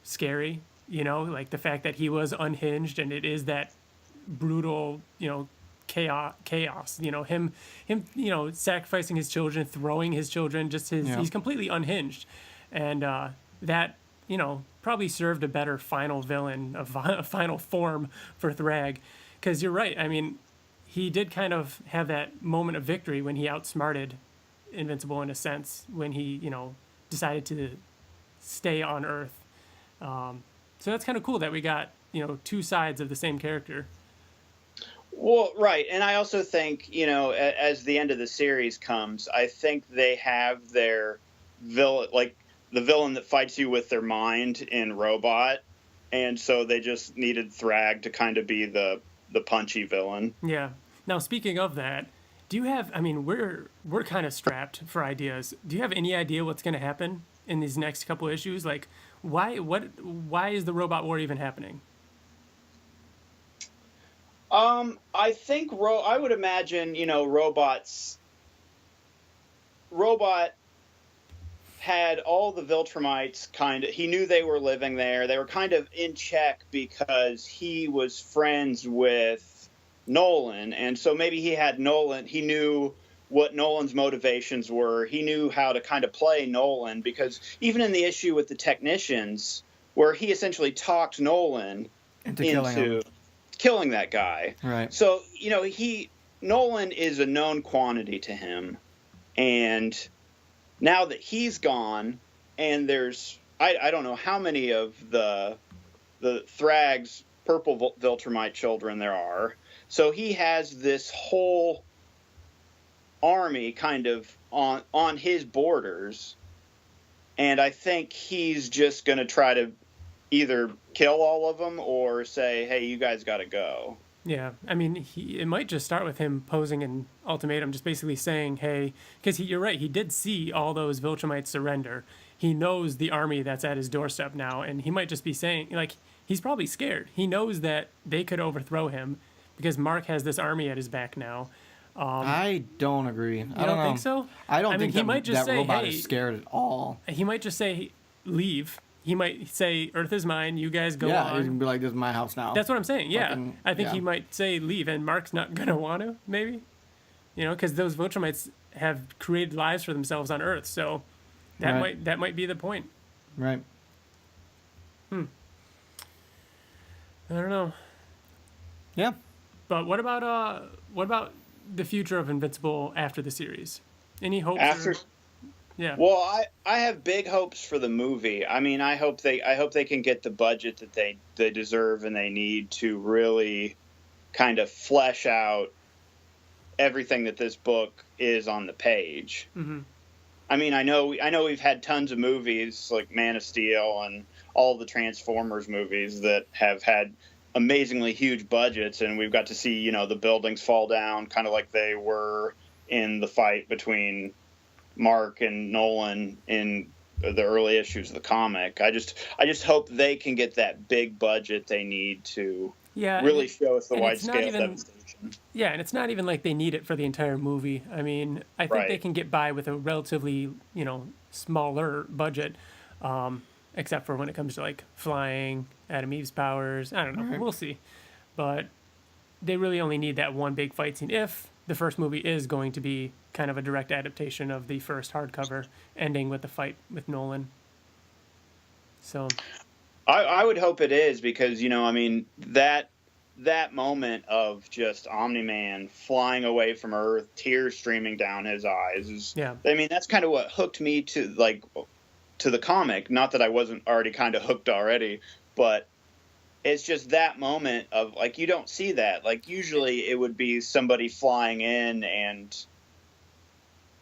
scary, like the fact that he was unhinged, and it is that brutal, chaos. Him, sacrificing his children, throwing his children, he's completely unhinged, and that probably served a better final villain, a final form for Thrag. Because you're right. I mean, he did kind of have that moment of victory when he outsmarted Invincible in a sense, when he, decided to stay on Earth. So that's kind of cool that we got, two sides of the same character. Well, right. And I also think, as the end of the series comes, I think they have their villain, like, the villain that fights you with their mind in Robot, and so they just needed Thrag to kind of be the punchy villain. Yeah. Now, speaking of that, do you have? I mean, we're kind of strapped for ideas. Do you have any idea what's going to happen in these next couple issues? Like, why is the Robot War even happening? I think I would imagine, Robot had all the Viltrumites he knew they were living there. They were kind of in check because he was friends with Nolan. And so maybe he knew what Nolan's motivations were. He knew how to kind of play Nolan, because even in the issue with the technicians, where he essentially talked Nolan into killing that guy. Right. So, Nolan is a known quantity to him. And now that he's gone, and there's I don't know how many of the Thrag's purple Viltrumite children there are. So he has this whole army kind of on his borders, and I think he's just going to try to either kill all of them or say, hey, you guys got to go. Yeah, I mean, it might just start with him posing an ultimatum, just basically saying, hey, because you're right, he did see all those Viltrumites surrender. He knows the army that's at his doorstep now, and he might just be saying, like, he's probably scared. He knows that they could overthrow him because Mark has this army at his back now. I don't agree. I don't think so? I don't think he might just that say, Robot hey, is scared at all. He might just say, leave, he might say, Earth is mine, you guys go Yeah, on. he's gonna be like, this is my house now. That's what I'm saying, yeah. Fucking- I think yeah. he might say leave, and Mark's not going to want to, maybe. You know, because those Viltrumites have created lives for themselves on Earth, so that might be the point. Right. I don't know. Yeah. But what about the future of Invincible after the series? Any hopes? Yeah. Well, I have big hopes for the movie. I mean, I hope they can get the budget that they deserve and they need to really kind of flesh out everything that this book is on the page. Mm-hmm. I mean, I know we've had tons of movies like Man of Steel and all the Transformers movies that have had amazingly huge budgets, and we've got to see, you know, the buildings fall down kind of like they were in the fight between Mark and Nolan in the early issues of the comic. I just hope they can get that big budget they need to really show us the wide scale devastation. Yeah, and it's not even like they need it for the entire movie. I mean, I think they can get by with a relatively, you know, smaller budget, except for when it comes to like flying, Adam Eve's powers. I don't know. We'll see. But they really only need that one big fight scene if the first movie is going to be kind of a direct adaptation of the first hardcover, ending with the fight with Nolan. So I would hope it is, because, you know, I mean, that moment of just Omni-Man flying away from Earth, tears streaming down his eyes is, I mean, that's kind of what hooked me to the comic. Not that I wasn't already kind of hooked already, but it's just that moment of, like, you don't see that. Like, usually it would be somebody flying in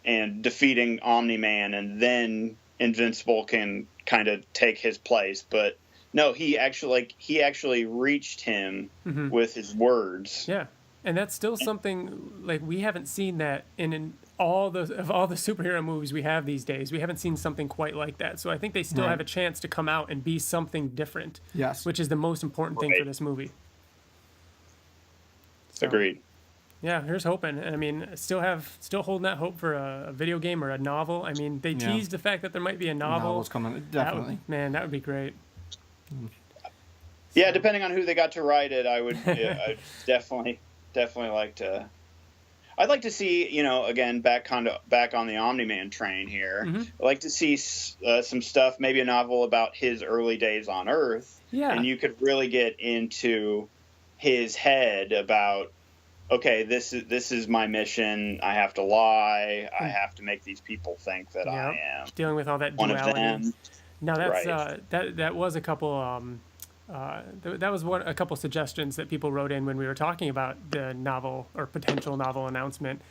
and defeating Omni-Man, and then Invincible can kind of take his place. But no, he actually reached him with his words. Yeah, and that's still something, like, we haven't seen that in all the superhero movies we have these days. We haven't seen something quite like that. So I think they still have a chance to come out and be something different. Yes. Which is the most important thing for this movie. So, agreed. Yeah, here's hoping. I mean, still holding that hope for a video game or a novel. I mean, they teased the fact that there might be a novel. Novel's coming, definitely. That would be great. Yeah, depending on who they got to write it, I would I'd definitely like to. I'd like to see, you know, again, back on the Omni-Man train here. I'd like to see some stuff, maybe a novel about his early days on Earth. Yeah. And you could really get into his head about, okay, this is my mission. I have to lie. I have to make these people think that I am dealing with all that one duality. of them. Now that's that was a couple a couple suggestions that people wrote in when we were talking about the novel or potential novel announcement,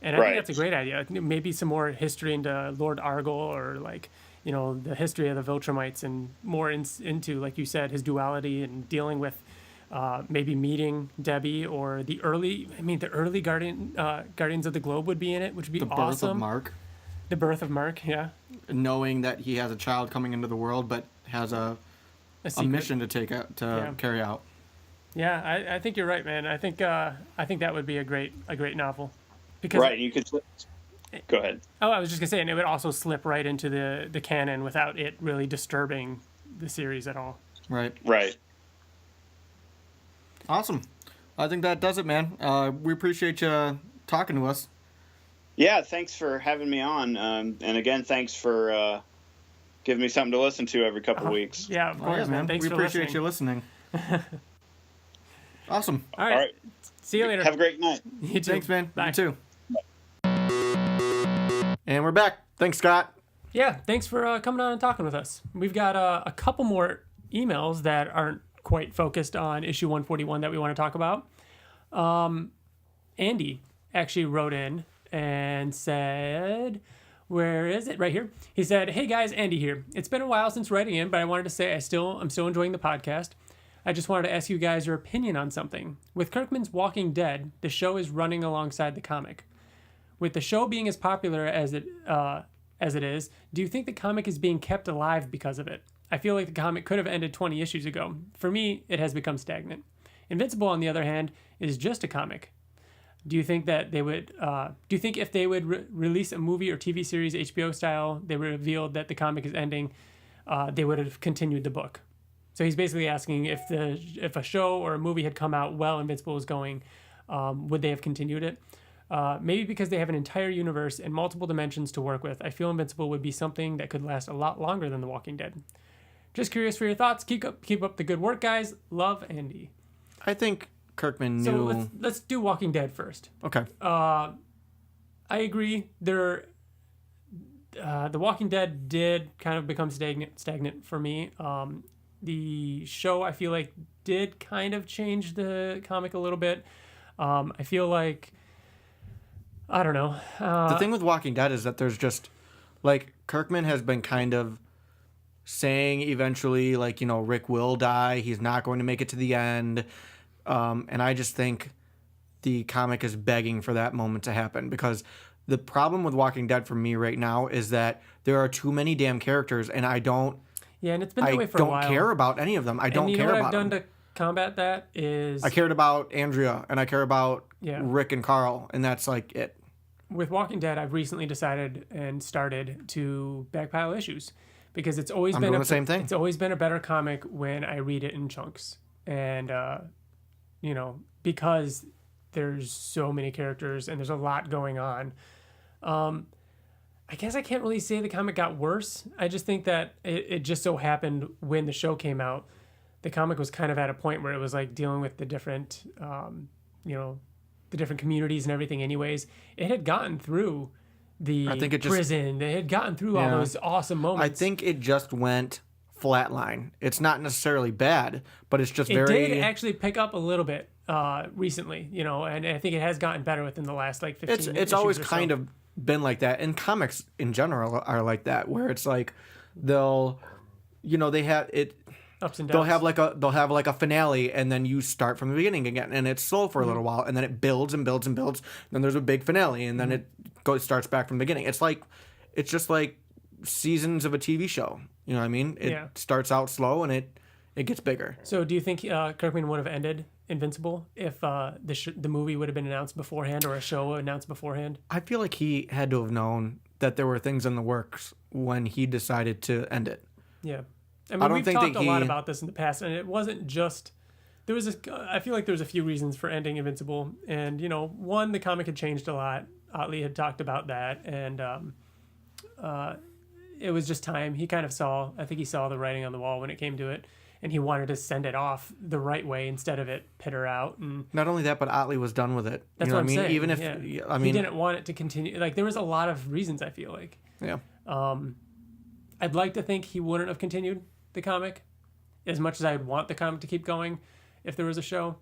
and I think that's a great idea. Maybe some more history into Lord Argyll, or, like, you know, the history of the Viltrumites, and more into, like you said, his duality and dealing with maybe meeting Debbie, or the early Guardians of the Globe would be in it, which would be awesome. The birth of Mark. The birth of Mark, yeah. Knowing that he has a child coming into the world, but has a mission to carry out. Yeah, I think you're right, man. I think that would be a great novel. Because you could. Go ahead. Oh, I was just gonna say, and it would also slip right into the canon without it really disturbing the series at all. Right. Right. Awesome. I think that does it, man. We appreciate you talking to us. Yeah, thanks for having me on. And again, thanks for giving me something to listen to every couple weeks. Yeah, of course, man. Thanks we for appreciate you listening. Awesome. All right. See you later. Have a great night. You too. Thanks, man. Bye. You too. And we're back. Thanks, Scott. Yeah, thanks for coming on and talking with us. We've got a couple more emails that aren't quite focused on issue 141 that we want to talk about. Andy actually wrote in and said, where is it? Right here. He said, "Hey guys, Andy here. It's been a while since writing in, but I wanted to say I'm still enjoying the podcast. I just wanted to ask you guys your opinion on something. With Kirkman's Walking Dead, the show is running alongside the comic. With the show being as popular as it is, do you think the comic is being kept alive because of it? I feel like the comic could have ended 20 issues ago. For me, it has become stagnant. Invincible, on the other hand, is just a comic. Do you think that they would? Do you think if they would release a movie or TV series HBO style, they revealed that the comic is ending, they would have continued the book. So he's basically asking if a show or a movie had come out while Invincible was going, would they have continued it? Maybe because they have an entire universe and multiple dimensions to work with. I feel Invincible would be something that could last a lot longer than The Walking Dead. Just curious for your thoughts. Keep up the good work, guys. Love, Andy. I think Kirkman knew. So let's do Walking Dead first. Okay. I agree. The Walking Dead did kind of become stagnant for me. The show, I feel like, did kind of change the comic a little bit. I feel like, I don't know. The thing with Walking Dead is that there's just, like, Kirkman has been kind of saying eventually, like, Rick will die. He's not going to make it to the end. And I just think the comic is begging for that moment to happen, because the problem with Walking Dead for me right now is that there are too many damn characters, and I don't. Yeah, and it's been that way for a while. I don't care about any of them. I don't care about them. And you know what I've done to combat that is... I cared about Andrea, and I care about Rick and Carl, and that's like it. With Walking Dead, I've recently decided and started to backpile issues, because it's always been the same thing. It's always been a better comic when I read it in chunks, and because there's so many characters and there's a lot going on. I guess I can't really say the comic got worse. I just think that it just so happened when the show came out, the comic was kind of at a point where it was like dealing with the different, the different communities and everything anyways. It had gotten through the prison. They had gotten through all those awesome moments. I think it just went flatline. It's not necessarily bad, but it's just It did actually pick up a little bit recently, and I think it has gotten better within the last 15 issues. It's always kind of been like that, and comics in general are like that, where it's like they have it ups and downs. They'll have like a finale, and then you start from the beginning again, and it's slow for a little while, and then it builds and builds and builds. Then there's a big finale, and then it starts back from the beginning. It's just like seasons of a TV show. You know what I mean? It starts out slow, and it gets bigger. So do you think Kirkman would have ended Invincible if the movie would have been announced beforehand, or a show announced beforehand? I feel like he had to have known that there were things in the works when he decided to end it. Yeah. I mean, we've talked a lot about this in the past, and it wasn't just... I feel like there was a few reasons for ending Invincible. And, one, the comic had changed a lot. Ottley had talked about that, and it was just time. He kind of saw the writing on the wall when it came to it, and he wanted to send it off the right way instead of it petter out. And not only that, but Ottley was done with it. That's what I'm saying. Even if he didn't want it to continue. Like, there was a lot of reasons, I feel like. Yeah. I'd like to think he wouldn't have continued the comic as much as I'd want the comic to keep going if there was a show,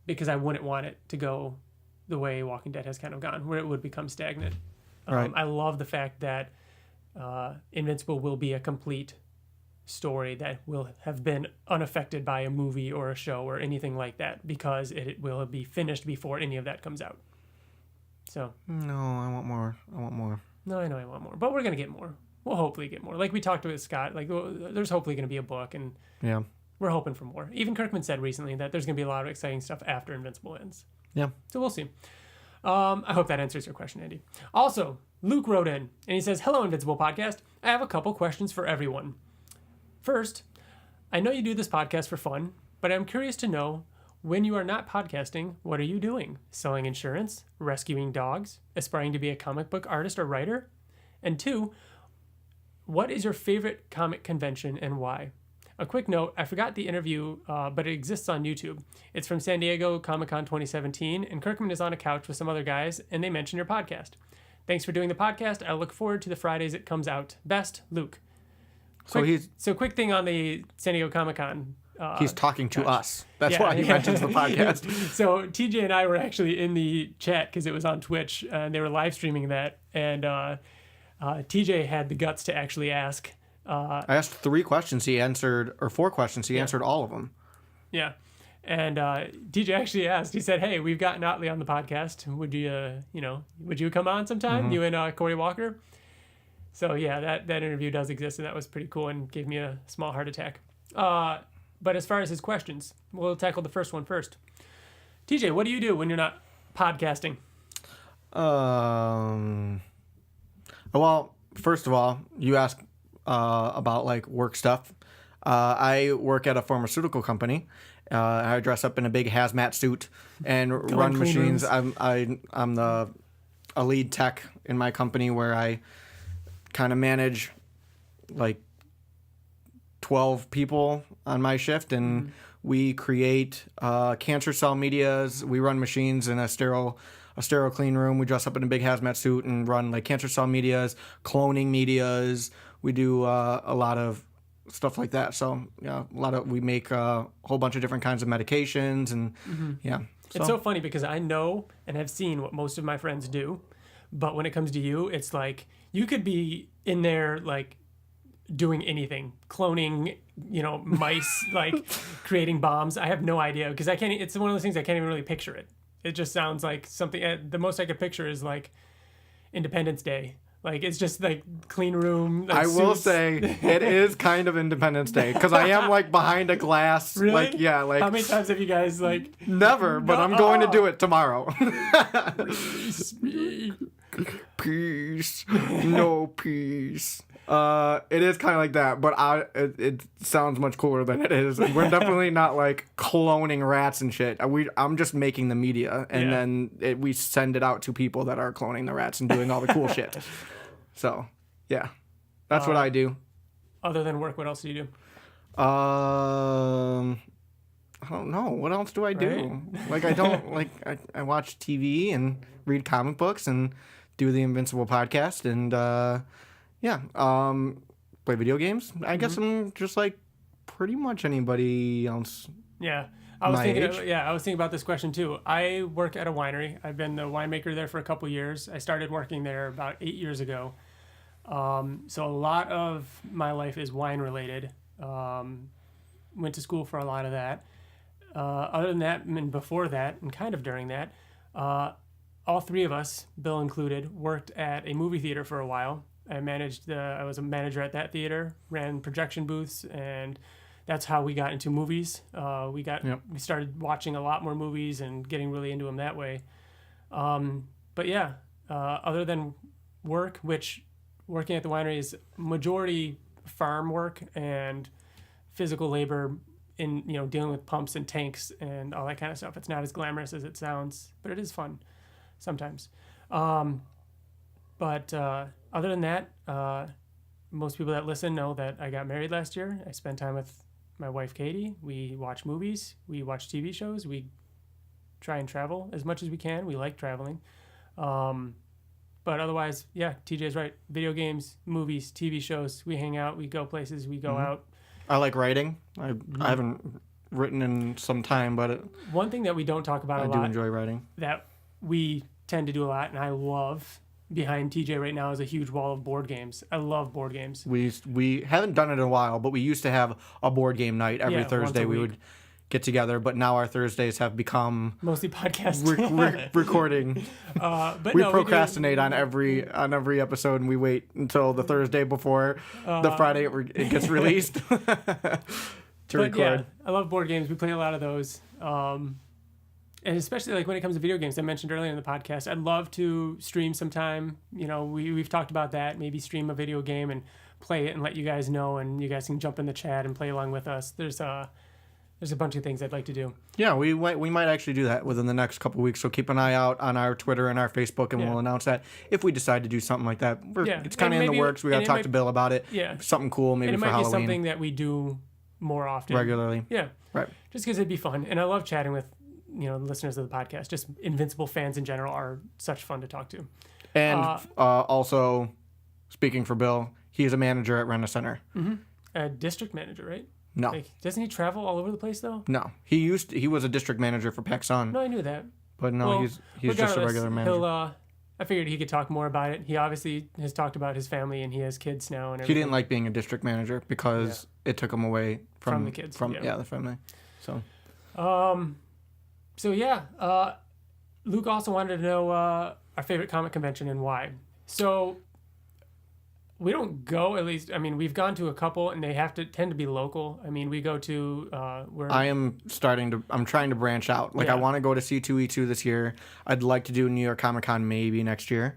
because I wouldn't want it to go the way Walking Dead has kind of gone, where it would become stagnant. Right. I love the fact that Invincible will be a complete story that will have been unaffected by a movie or a show or anything like that, because it will be finished before any of that comes out. So no, I want more. No, I know I want more, but we're gonna get more. We'll hopefully get more. Like we talked with Scott, like there's hopefully gonna be a book, and we're hoping for more. Even Kirkman said recently that there's gonna be a lot of exciting stuff after Invincible ends. Yeah. So we'll see. I hope that answers your question, Andy. Also, Luke wrote in, and he says, "Hello, Invincible Podcast. I have a couple questions for everyone. First, I know you do this podcast for fun, but I'm curious to know, when you are not podcasting, what are you doing? Selling insurance? Rescuing dogs? Aspiring to be a comic book artist or writer? And two, what is your favorite comic convention and why? A quick note, I forgot the interview, but it exists on YouTube. It's from San Diego Comic-Con 2017, and Kirkman is on a couch with some other guys, and they mention your podcast. Thanks for doing the podcast. I look forward to the Fridays it comes out. Best, Luke." Quick thing on the San Diego Comic-Con. He's talking to us. That's why he mentions the podcast. So TJ and I were actually in the chat because it was on Twitch, and they were live streaming that. And TJ had the guts to actually ask. I asked 3 questions. He answered, or 4 questions. He answered all of them. Yeah. And TJ actually asked. He said, "Hey, we've got Ottley on the podcast. Would you come on sometime? Mm-hmm. You and Corey Walker?" So yeah, that interview does exist, and that was pretty cool and gave me a small heart attack. But as far as his questions, we'll tackle the first one first. TJ, what do you do when you're not podcasting? Well, first of all, you ask about like work stuff. I work at a pharmaceutical company. I dress up in a big hazmat suit and run machines. I'm a lead tech in my company where I kind of manage like 12 people on my shift, and we create cancer cell medias. We run machines in a sterile clean room. We dress up in a big hazmat suit and run like cancer cell medias, cloning medias. We do a lot of stuff like that. So yeah, we make a whole bunch of different kinds of medications, and yeah. It's so funny because I know and have seen what most of my friends do, but when it comes to you, it's like you could be in there like doing anything, cloning, mice, like creating bombs. I have no idea because I can't. It's one of those things I can't even really picture it. It just sounds like something. The most I could picture is like Independence Day. Like it's just like clean room. Like, I will say it is kind of Independence Day because I am like behind a glass. Really? Like yeah. Like how many times have you guys like? Never, but I'm going to do it tomorrow. Peace. No peace. It is kind of like that, but it sounds much cooler than it is. We're definitely not like cloning rats and shit. I'm just making the media, and then we send it out to people that are cloning the rats and doing all the cool shit. So, yeah, that's what I do. Other than work, what else do you do? I don't know. What else do I do? Right. Like I don't like I watch TV and read comic books and do the Invincible podcast and play video games. I guess I'm just like pretty much anybody else. Yeah. I was thinking about this question too. I work at a winery. I've been the winemaker there for a couple years. I started working there about 8 years ago. So a lot of my life is wine related. Went to school for a lot of that. Other than that, and before that, and kind of during that, all three of us, Bill included, worked at a movie theater for a while. I was a manager at that theater, ran projection booths, and that's how we got into movies. We started watching a lot more movies and getting really into them that way. But yeah, other than work, which working at the winery is majority farm work and physical labor in dealing with pumps and tanks and all that kind of stuff. It's not as glamorous as it sounds, but it is fun sometimes. But other than that, most people that listen know that I got married last year. I spent time with my wife, Katie. We watch movies. We watch TV shows. We try and travel as much as we can. We like traveling. But otherwise, yeah, TJ's right. Video games, movies, TV shows. We hang out. We go places. We go out. I like writing. I haven't written in some time, but one thing that we don't talk about a lot. I do enjoy writing. That we tend to do a lot, and I love behind TJ right now is a huge wall of board games. I love board games. We haven't done it in a while, but we used to have a board game night every Thursday. We would get together, but now our Thursdays have become mostly podcast recording. But we procrastinate on every episode, and we wait until the Thursday before the Friday it gets released to record. Yeah, I love board games. We play a lot of those. And especially like when it comes to video games, I mentioned earlier in the podcast, I'd love to stream sometime. We've talked about that. Maybe stream a video game and play it and let you guys know, and you guys can jump in the chat and play along with us. There's a bunch of things I'd like to do. Yeah, we might actually do that within the next couple of weeks. So keep an eye out on our Twitter and our Facebook, and we'll announce that if we decide to do something like that. It's kind of in the works. We got to talk to Bill about it. Yeah, something cool maybe for Halloween. It might be something that we do more often, regularly. Yeah, right. Just because it'd be fun, and I love chatting with listeners of the podcast. Just Invincible fans in general are such fun to talk to. And also, speaking for Bill, he is a manager at Rent-A-Center. Mm-hmm. A district manager, right? No. Doesn't he travel all over the place though? No. He was a district manager for PacSun. No, I knew that. But no, he's just a regular manager. I figured he could talk more about it. He obviously has talked about his family and he has kids now and everything. He didn't like being a district manager because it took him away from the kids. From the family. So Luke also wanted to know our favorite comic convention and why. So We don't go, at least. I mean, we've gone to a couple, and they tend to be local. I mean, we go to I'm trying to branch out. Like, I want to go to C2E2 this year. I'd like to do New York Comic Con maybe next year.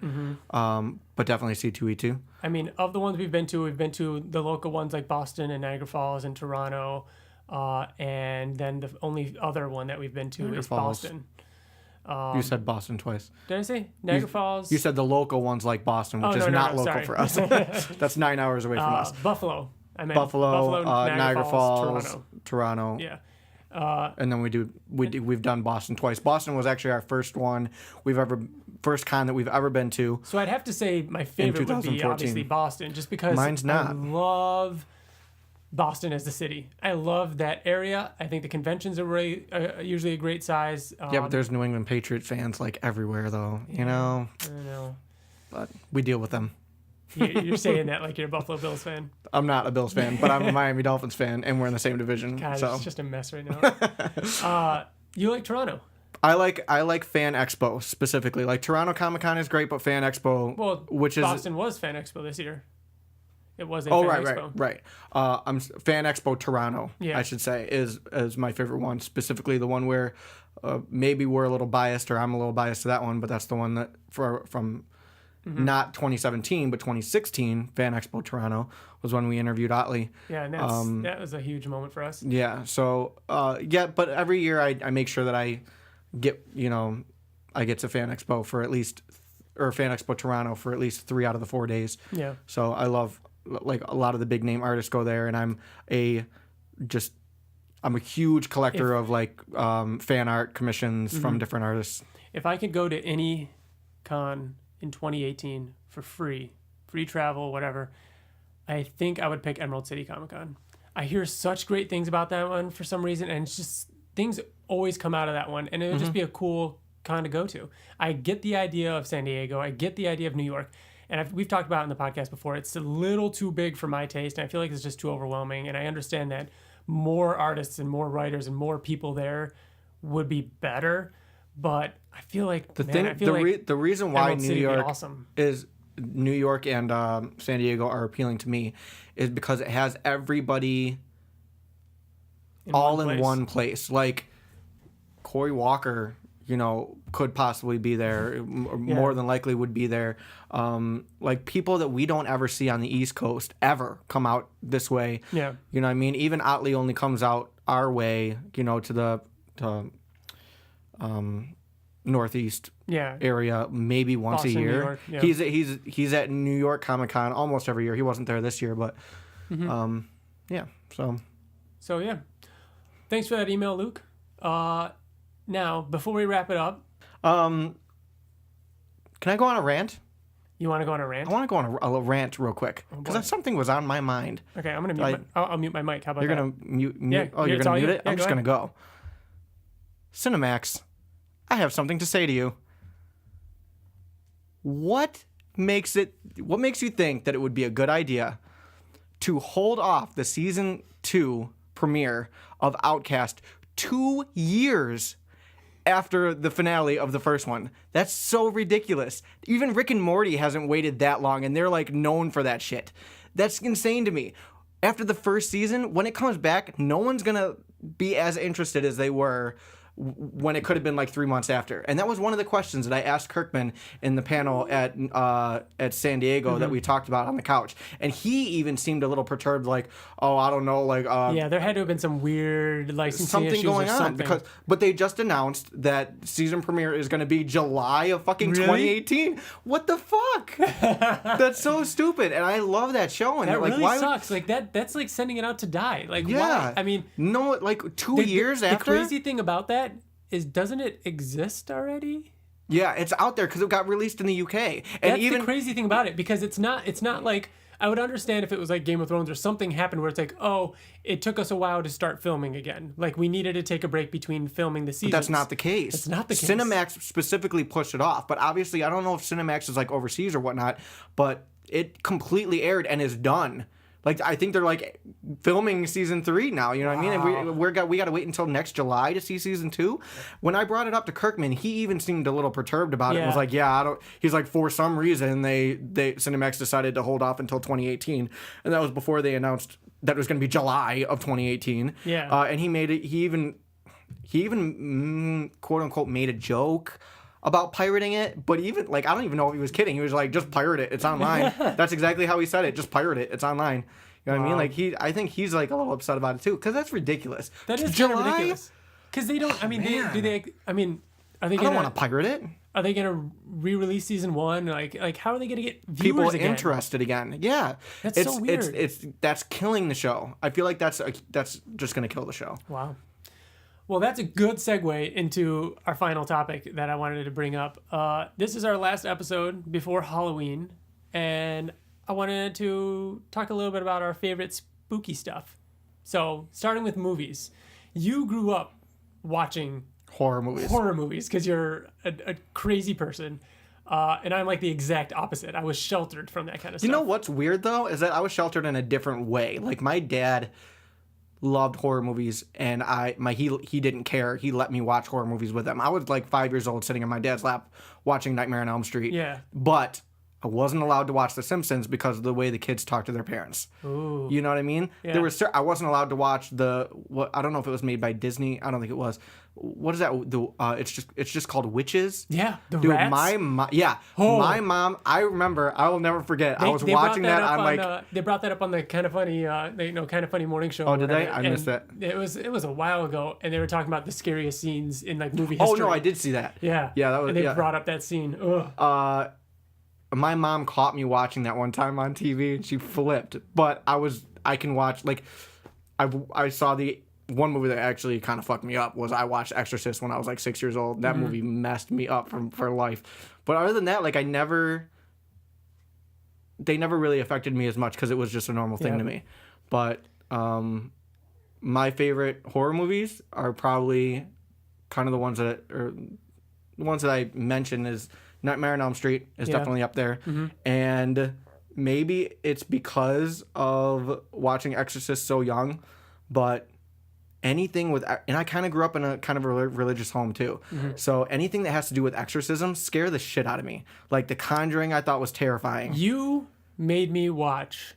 But definitely C2E2. I mean, of the ones we've been to the local ones like Boston and Niagara Falls and Toronto, and then the only other one that we've been to is Boston. You said Boston twice. Did I say Niagara Falls? You said the local ones like Boston, which is not local for us. That's 9 hours away from us. Buffalo. I meant Buffalo, Niagara Falls, Toronto. Yeah. And then we've done Boston twice. Boston was actually our first con that we've ever been to. So I'd have to say my favorite would be obviously Boston, just because mine's not. I love Boston as the city. I love that area. I think the conventions are really usually a great size. Yeah, but there's New England Patriot fans like everywhere, though. You know. I know. But we deal with them. You're saying that like you're a Buffalo Bills fan. I'm not a Bills fan, but I'm a Miami Dolphins fan, and we're in the same division. God, so. It's just a mess right now. You like Toronto? I like Fan Expo specifically. Like Toronto Comic Con is great, but Fan Expo, Boston was Fan Expo this year. It was a Fan Expo. Right. Fan Expo Toronto, yeah. I should say, is my favorite one. Specifically, the one where maybe we're a little biased, or I'm a little biased to that one, but that's the one that from not 2017 but 2016 Fan Expo Toronto was when we interviewed Ottley. Yeah, and that was a huge moment for us. Yeah. So but every year I make sure that I get to Fan Expo Fan Expo Toronto for at least 3 out of the 4 days. Yeah. So I love, like, a lot of the big name artists go there, and I'm a huge collector of like fan art commissions from different artists. If I could go to any con in 2018 for free travel, whatever, I think I would pick Emerald City Comic Con. I hear such great things about that one for some reason, and it's just things always come out of that one, and it would just be a cool con to go to. I get the idea of San Diego. I get the idea of New York. And we've talked about it in the podcast before. It's a little too big for my taste, and I feel like it's just too overwhelming. And I understand that more artists and more writers and more people there would be better. But I feel like the reason why New York and San Diego are appealing to me is because it has everybody in one place. Like Cory Walker, could possibly be there, more than likely would be there. Like people that we don't ever see on the East Coast ever come out this way. Yeah. You know what I mean? Even Ottley only comes out our way, to the Northeast area maybe once Boston, a year. New York, yeah. He's at New York Comic Con almost every year. He wasn't there this year, but So yeah. Thanks for that email, Luke. Now, before we wrap it up, can I go on a rant? You want to go on a rant? I want to go on a rant real quick because something was on my mind. Okay, I'm gonna I'll mute my mic. How about you're that? Gonna mute? Yeah, oh, you're gonna mute it? Yeah, I'm just gonna go. Cinemax, I have something to say to you. What makes you think that it would be a good idea to hold off the season 2 premiere of Outcast 2 years after the finale of the first one? That's so ridiculous. Even Rick and Morty hasn't waited that long, and they're like known for that shit. That's insane to me. After the first season, when it comes back, no one's gonna be as interested as they were when it could have been like 3 months after. And that was one of the questions that I asked Kirkman in the panel at San Diego that we talked about on the couch. And he even seemed a little perturbed, like, oh, I don't know, like... there had to have been some weird licensing something issues going or on. something. But they just announced that season premiere is going to be July of fucking 2018. What the fuck? That's so stupid. And I love that show. And that like, really why sucks. Like, that's like sending it out to die. Like, yeah. why? I mean... No, like 2 years after? The crazy thing about that is, doesn't it exist already? Yeah, it's out there because it got released in the UK. And that's the crazy thing about it, because it's not like, I would understand if it was like Game of Thrones or something happened where it's like, oh, it took us a while to start filming again. Like, we needed to take a break between filming the seasons. But that's not the case. It's not the case. Cinemax specifically pushed it off. But obviously, I don't know if Cinemax is like overseas or whatnot, but it completely aired and is done. Like, I think they're like filming season 3 now. You know what I mean? And we got to wait until next July to see season 2. When I brought it up to Kirkman, he even seemed a little perturbed about it. And was like, I don't. He's like, for some reason they Cinemax decided to hold off until 2018, and that was before they announced that it was going to be July of 2018. Yeah. And he made it. He even quote unquote made a joke about pirating it, but even like I don't even know if he was kidding. He was like, just pirate it, it's online. That's exactly how he said it. Just pirate it, it's online. You know what I mean? Like I think he's like a little upset about it too, because that's ridiculous. That is kind of ridiculous. Because they don't. I mean, are they I don't want to pirate it. Are they gonna re-release season 1? Like how are they gonna get viewers people again? Interested again? Yeah, that's so weird. It's that's killing the show. I feel like that's just gonna kill the show. Wow. Well, that's a good segue into our final topic that I wanted to bring up. This is our last episode before Halloween, and I wanted to talk a little bit about our favorite spooky stuff. So, starting with movies. You grew up watching horror movies because you're a crazy person, and I'm like the exact opposite. I was sheltered from that kind of stuff. You know what's weird, though, is that I was sheltered in a different way. Like, my dad loved horror movies, and he didn't care. He let me watch horror movies with him. I was like 5 years old sitting in my dad's lap watching Nightmare on Elm Street. Yeah. But I wasn't allowed to watch The Simpsons because of the way the kids talk to their parents. Ooh. You know what I mean? Yeah. I wasn't allowed to watch I don't know if it was made by Disney. I don't think it was. What is that? It's just called Witches. Yeah, the Dude, rats. my mom. I remember. I will never forget. I was they watching brought that. I'm like, they brought that up on the Kind of Funny, Kind of Funny morning show. Oh, did they? I missed that. It was a while ago, and they were talking about the scariest scenes in like movie history. Oh no, I did see that. Yeah, that was. And they brought up that scene. Ugh. My mom caught me watching that one time on TV, and she flipped. But I can watch, like, I saw the one movie that actually kind of fucked me up was I watched Exorcist when I was like 6 years old. That movie messed me up for life. But other than that, like, they never really affected me as much because it was just a normal thing to me. But my favorite horror movies are probably kind of the ones that I mentioned is Nightmare on Elm Street is definitely up there. Mm-hmm. And maybe it's because of watching Exorcist so young, but anything with, and I kind of grew up in a kind of a religious home too. Mm-hmm. So anything that has to do with exorcism scare the shit out of me. Like The Conjuring, I thought was terrifying. You made me watch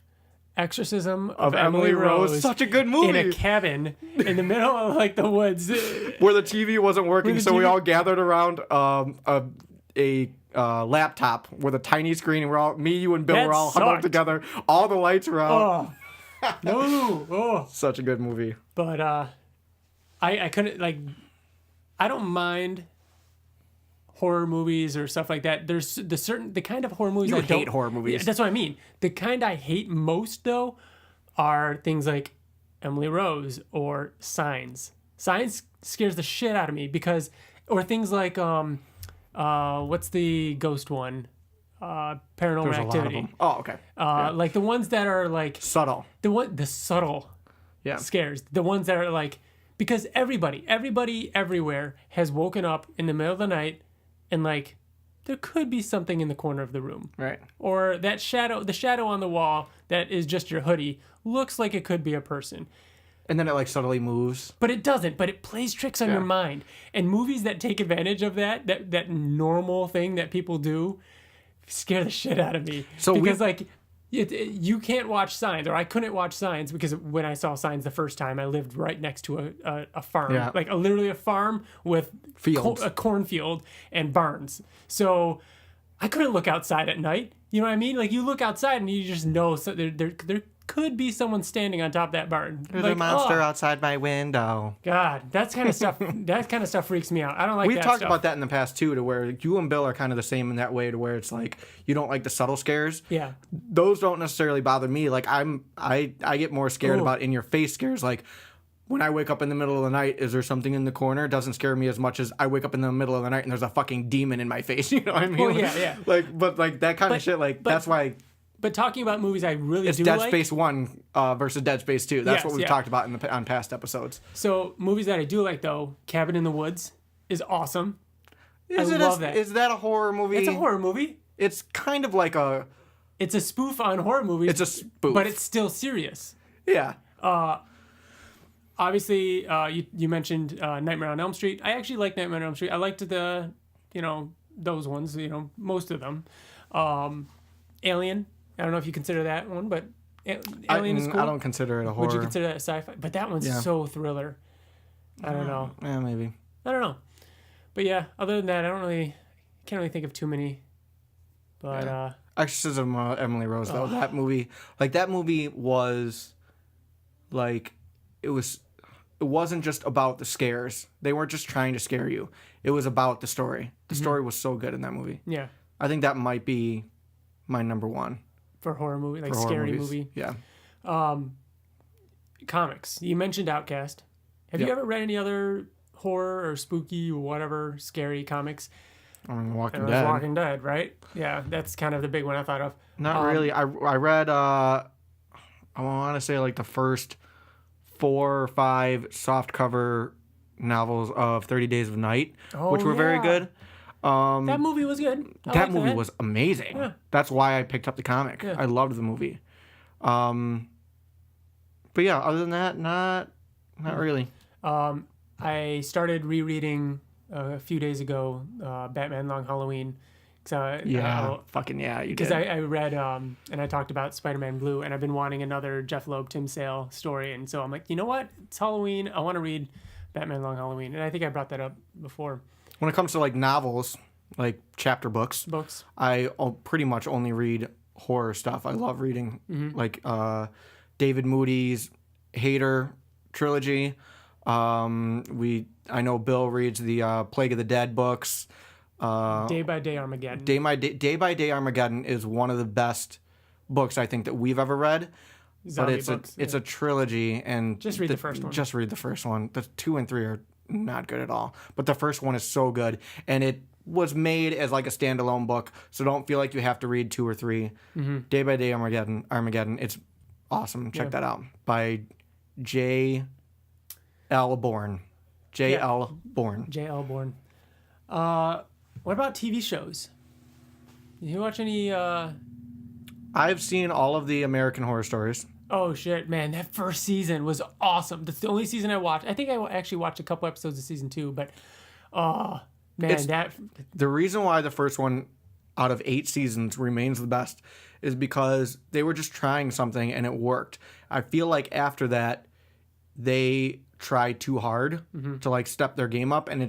Exorcism of Emily Rose. Such a good movie. In a cabin in the middle of like the woods. Where the TV wasn't working, so we all gathered around a laptop with a tiny screen, and me, you, and Bill were all huddled together. All the lights were out. Oh. No. Oh. Such a good movie. But I couldn't, like, I don't mind horror movies or stuff like that. There's the kind of horror movies I hate horror movies. Yeah, that's what I mean. The kind I hate most though are things like Emily Rose or Signs. Signs scares the shit out of me or things like what's the ghost one? Paranormal There's Activity. A lot of them. Oh, okay. Like the ones that are like subtle. The subtle scares. The ones that are like, because everybody everywhere has woken up in the middle of the night and like there could be something in the corner of the room. Right. Or the shadow on the wall that is just your hoodie looks like it could be a person. And then it like subtly moves. But it doesn't. But it plays tricks on your mind. And movies that take advantage of that normal thing that people do scare the shit out of me. So because you can't watch Signs, or I couldn't watch Signs because when I saw Signs the first time, I lived right next to a farm, like literally a farm with a cornfield and barns. So I couldn't look outside at night. You know what I mean? Like you look outside and you just know there could be someone standing on top of that barn. There's a monster outside my window. God, that kind of stuff freaks me out. I don't like that. We've talked about that in the past too, to where you and Bill are kind of the same in that way, to where it's like you don't like the subtle scares. Yeah. Those don't necessarily bother me. Like I get more scared about in your face scares. Like when I wake up in the middle of the night, is there something in the corner? It doesn't scare me as much as I wake up in the middle of the night and there's a fucking demon in my face. You know what I mean? Oh yeah. But that kind of shit. That's why. But talking about movies I really it's do Dead like... Space 1 versus Dead Space 2. That's what we've talked about on past episodes. So, movies that I do like, though, Cabin in the Woods is awesome. I love that. Is that a horror movie? It's a horror movie. It's kind of like a it's a spoof on horror movies. It's a spoof. But it's still serious. Yeah. Obviously, you mentioned Nightmare on Elm Street. I actually like Nightmare on Elm Street. I liked those ones, most of them. Alien. I don't know if you consider that one, but Alien is cool. I don't consider it a horror. Would you consider that sci-fi? But that one's so thriller. I don't know. Yeah, maybe. I don't know. But yeah, other than that, can't really think of too many. But Exorcism of Emily Rose, though. That movie was like, it wasn't just about the scares. They weren't just trying to scare you. It was about the story. The story was so good in that movie. Yeah. I think that might be my number one. For horror movie, like horror scary movies. movie. Yeah. Comics. You mentioned Outcast. Have you ever read any other horror or spooky or whatever scary comics? Walking Dead. Walking Dead, right? Yeah, that's kind of the big one I thought of. Not really. I read, I want to say like the first 4 or 5 softcover novels of 30 Days of Night, which were very good. That movie was good. That movie was amazing. Yeah. That's why I picked up the comic. Yeah. I loved the movie. But yeah, other than that, not really. I started rereading a few days ago Batman Long Halloween. You did. Because I read and I talked about Spider-Man Blue, and I've been wanting another Jeff Loeb, Tim Sale story, and so I'm like, you know what? It's Halloween. I want to read Batman Long Halloween, and I think I brought that up before. When it comes to like novels, like chapter books, I pretty much only read horror stuff. I love reading like David Moody's Hater trilogy. I know Bill reads the Plague of the Dead books. Day by Day Armageddon. Day by Day Armageddon is one of the best books I think that we've ever read. Zombie but it's a trilogy, and just read the first one. Just read the first one. The 2 and 3 are not good at all, but the first one is so good, and it was made as like a standalone book, so don't feel like you have to read 2 or 3. Day by Day Armageddon. It's awesome. Check that out by J.L. Bourne. J.L. Bourne. J.L. Bourne. What about TV shows? Did you watch any? I've seen all of the American Horror Stories. Oh shit, man! That first season was awesome. That's the only season I watched. I think I actually watched a couple episodes of season 2, but the reason why the first one out of 8 seasons remains the best is because they were just trying something and it worked. I feel like after that, they tried too hard to like step their game up, and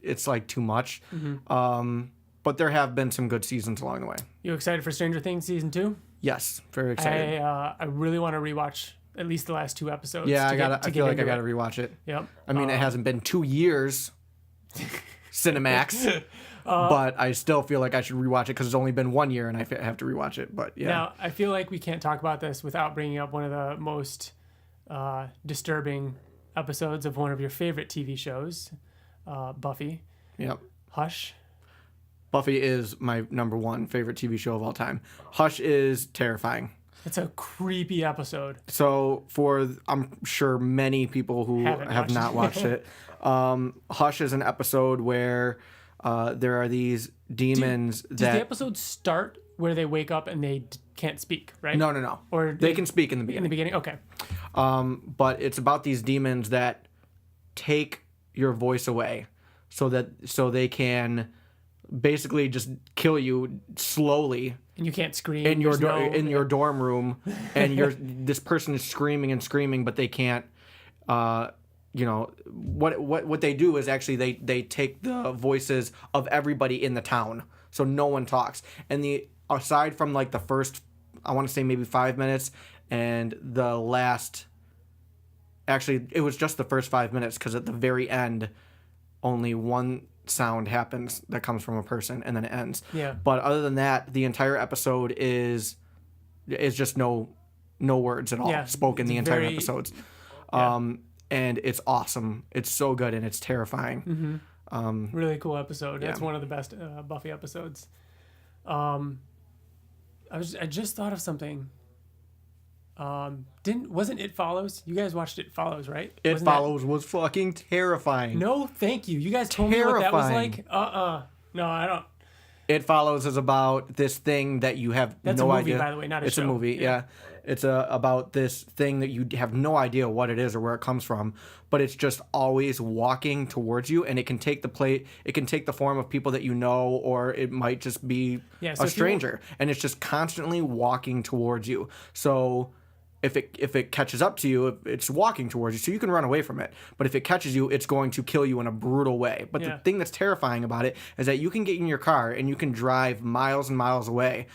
it's like too much. But there have been some good seasons along the way. You excited for Stranger Things season 2? Yes, very excited. I really want to rewatch at least the last 2 episodes. Yeah, I feel like I gotta rewatch it. Yep. I mean, it hasn't been 2 years, Cinemax, but I still feel like I should rewatch it because it's only been 1 year and I have to rewatch it. But yeah. Now I feel like we can't talk about this without bringing up one of the most disturbing episodes of one of your favorite TV shows, Buffy. Yep. Hush. Buffy is my number 1 favorite TV show of all time. Hush is terrifying. It's a creepy episode. So I'm sure many people who have not watched it, Hush is an episode where there are these demons Does the episode start where they wake up and they can't speak, right? No. Or they can speak in the beginning. In the beginning, okay. But it's about these demons that take your voice away so they can basically just kill you slowly, and you can't scream in your your dorm room, and this person is screaming and screaming, but they can't. What they do is actually they take the voices of everybody in the town, so no one talks. And aside from like the first, I want to say maybe 5 minutes, and the last. Actually, it was just the first 5 minutes because at the very end, only one sound happens that comes from a person, and then it ends. Yeah. But other than that, the entire episode is just no words at all spoken. The entire episodes, and it's awesome. It's so good and it's terrifying. Really cool episode. That's one of the best Buffy episodes. I just thought of something. Wasn't It Follows? You guys watched It Follows, right? It Follows was fucking terrifying. No, thank you. You guys told me what that was like. No, I don't. It Follows is about this thing that you have That's no a movie, idea. by the way, not a It's show. a movie, yeah. It's about this thing that you have no idea what it is or where it comes from, but it's just always walking towards you, and it can take the form of people that you know, or it might just be so a stranger, and it's just constantly walking towards you. So if it catches up to you, it's walking towards you, so you can run away from it. But if it catches you, it's going to kill you in a brutal way. But the thing that's terrifying about it is that you can get in your car and you can drive miles and miles away,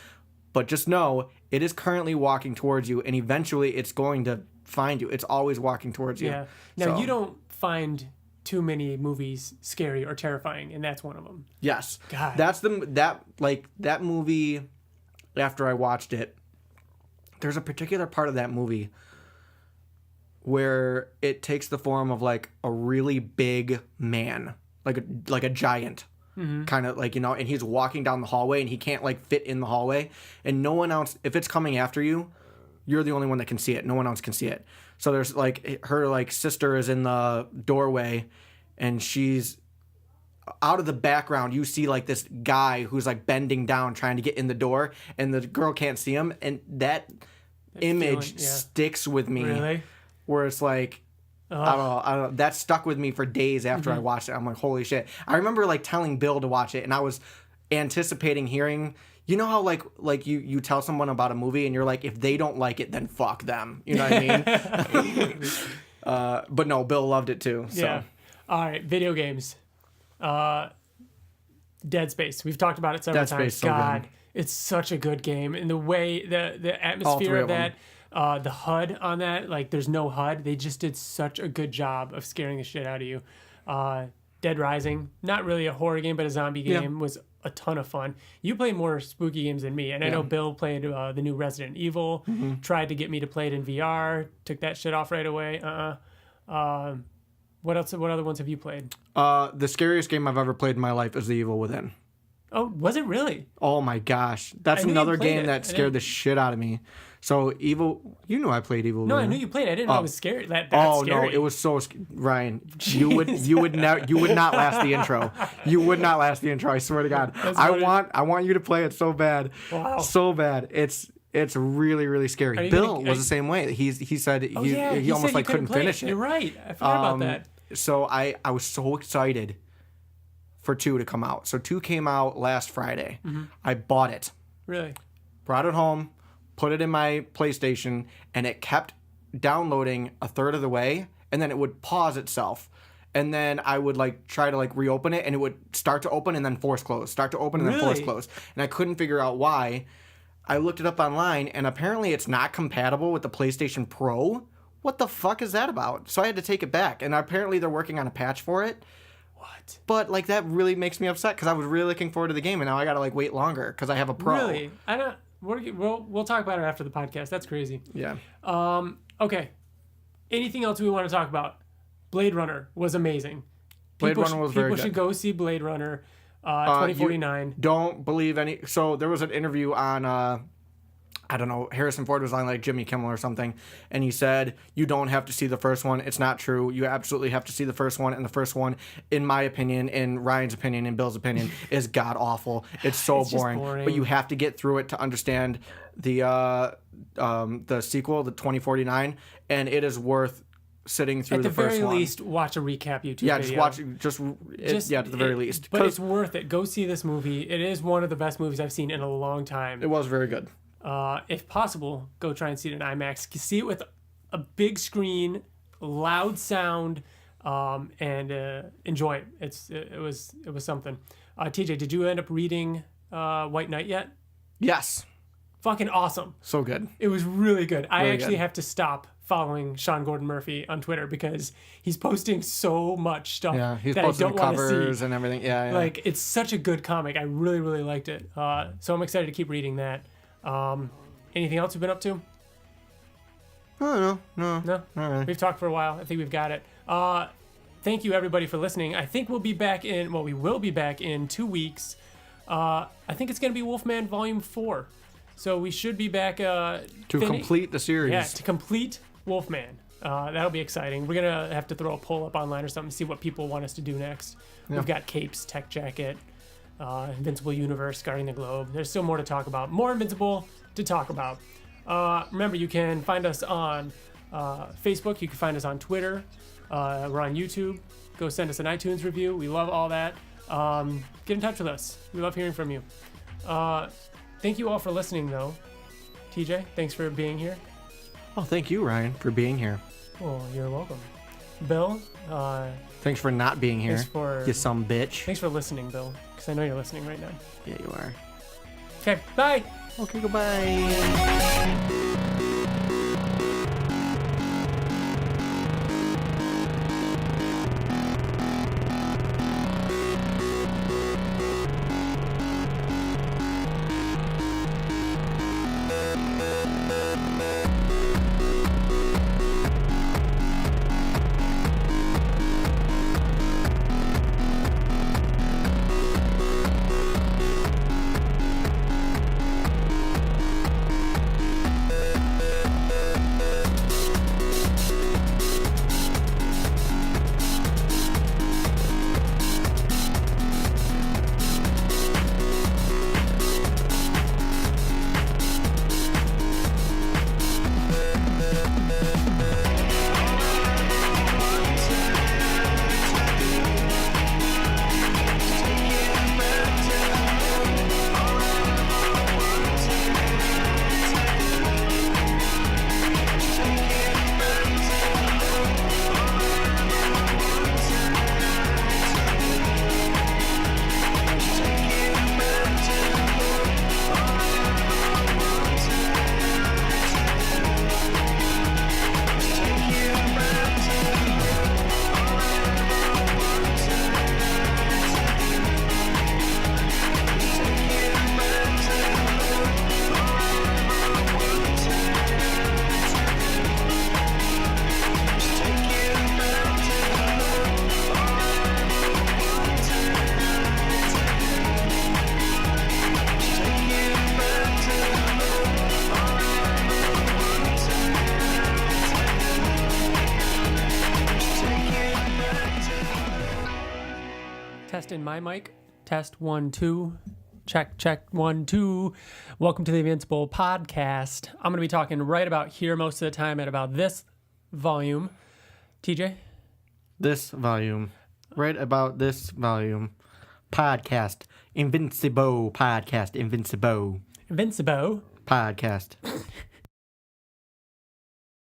but just know it is currently walking towards you, and eventually it's going to find you. It's always walking towards you. Yeah. Now, you don't find too many movies scary or terrifying, and that's one of them. Yes. God. That's that movie. After I watched it, there's a particular part of that movie where it takes the form of like a really big man, like a giant. Kind of like, and he's walking down the hallway and he can't like fit in the hallway, and no one else, if it's coming after you, you're the only one that can see it. No one else can see it. So there's like her like sister is in the doorway, and she's out of the background. You see like this guy who's like bending down trying to get in the door, and the girl can't see him, and that image sticks with me. Really? Where it's like, I don't know. That stuck with me for days after I watched it. I'm like, holy shit. I remember like telling Bill to watch it, and I was anticipating hearing, you know how like you tell someone about a movie and you're like, if they don't like it, then fuck them. You know what I mean? But no, Bill loved it too. So. Yeah. All right, video games. Dead Space. We've talked about it several Dead times. Space, so God, good. it's such a good game, and the way the atmosphere of that. The HUD on that, like there's no HUD. They just did such a good job of scaring the shit out of you. Dead Rising, not really a horror game, but a zombie game, was a ton of fun. You play more spooky games than me, and I know Bill played the new Resident Evil, tried to get me to play it in VR, took that shit off right away. What else? What other ones have you played? The scariest game I've ever played in my life is The Evil Within. Oh, was it really? Oh my gosh. That's another game that scared the shit out of me. So you knew I played Evil Within. No, I knew you played it. I didn't know it was scary. That's scary. No, it was so Ryan, you would not last the intro. You would not last the intro, I swear to God. I want you to play it so bad. Wow. So bad. It's really, really scary. Bill was the same way. He said he almost like couldn't finish it. You're right. I forgot about that. So I was so excited for 2 to come out. So 2 came out last Friday. I bought it. Really? Brought it home, put it in my PlayStation, and it kept downloading a third of the way, and then it would pause itself. And then I would like try to like reopen it, and it would start to open and then force close, start to open and then force close. And I couldn't figure out why. I looked it up online, and apparently it's not compatible with the PlayStation Pro. What the fuck is that about? So I had to take it back, and apparently they're working on a patch for it. What? But like that really makes me upset because I was really looking forward to the game, and now I gotta like wait longer because I have a Pro. Really? I don't. We'll talk about it after the podcast. That's crazy. Yeah. Okay. Anything else we want to talk about? Blade Runner was amazing. Blade Runner was very good. People should go see Blade Runner 2049. Don't believe any. So there was an interview on. I don't know, Harrison Ford was on like Jimmy Kimmel or something, and he said, you don't have to see the first one. It's not true. You absolutely have to see the first one, and the first one, in my opinion, in Ryan's opinion, in Bill's opinion, is god-awful. It's so boring. But you have to get through it to understand the sequel, the 2049, and it is worth sitting through the first one. At the very least, watch a recap YouTube video. Yeah, to the very least. But it's worth it. Go see this movie. It is one of the best movies I've seen in a long time. It was very good. If possible, go try and see it in IMAX. See it with a big screen, loud sound, and enjoy it. It was something. TJ, did you end up reading White Knight yet? Yes. Fucking awesome. So good. It was really good. I actually have to stop following Sean Gordon Murphy on Twitter because he's posting so much stuff he's that I don't want to see. Covers and everything. Yeah. Like, it's such a good comic. I really, really liked it. So I'm excited to keep reading that. Anything else you've been up to? No, not really. We've talked for a while. I think we've got it. Thank you everybody for listening. I think we will be back in 2 weeks. I think it's going to be Wolfman Volume 4. So we should be back to complete the series. Yeah, to complete Wolfman. That'll be exciting. We're going to have to throw a poll up online or something, see what people want us to do next. Yeah. We've got Capes, Tech Jacket, Invincible Universe, guarding the globe. There's still more to talk about. More Invincible to talk about. Remember, you can find us on Facebook. You can find us on Twitter. We're on YouTube. Go send us an iTunes review. We love all that. Get in touch with us. We love hearing from you. Thank you all for listening, though. TJ, thanks for being here. Oh, thank you, Ryan, for being here. Well, you're welcome. Bill, thanks for not being here. You some bitch. Thanks for listening, Bill, because I know you're listening right now. Yeah, you are. Okay, bye. Okay, goodbye. Testing my mic. Test 1 2. Check 1 2. Welcome to the Invincible Podcast. I'm going to be talking right about here most of the time at about this volume. TJ? This volume. Right about this volume. Podcast. Invincible Podcast. Invincible. Invincible. Podcast.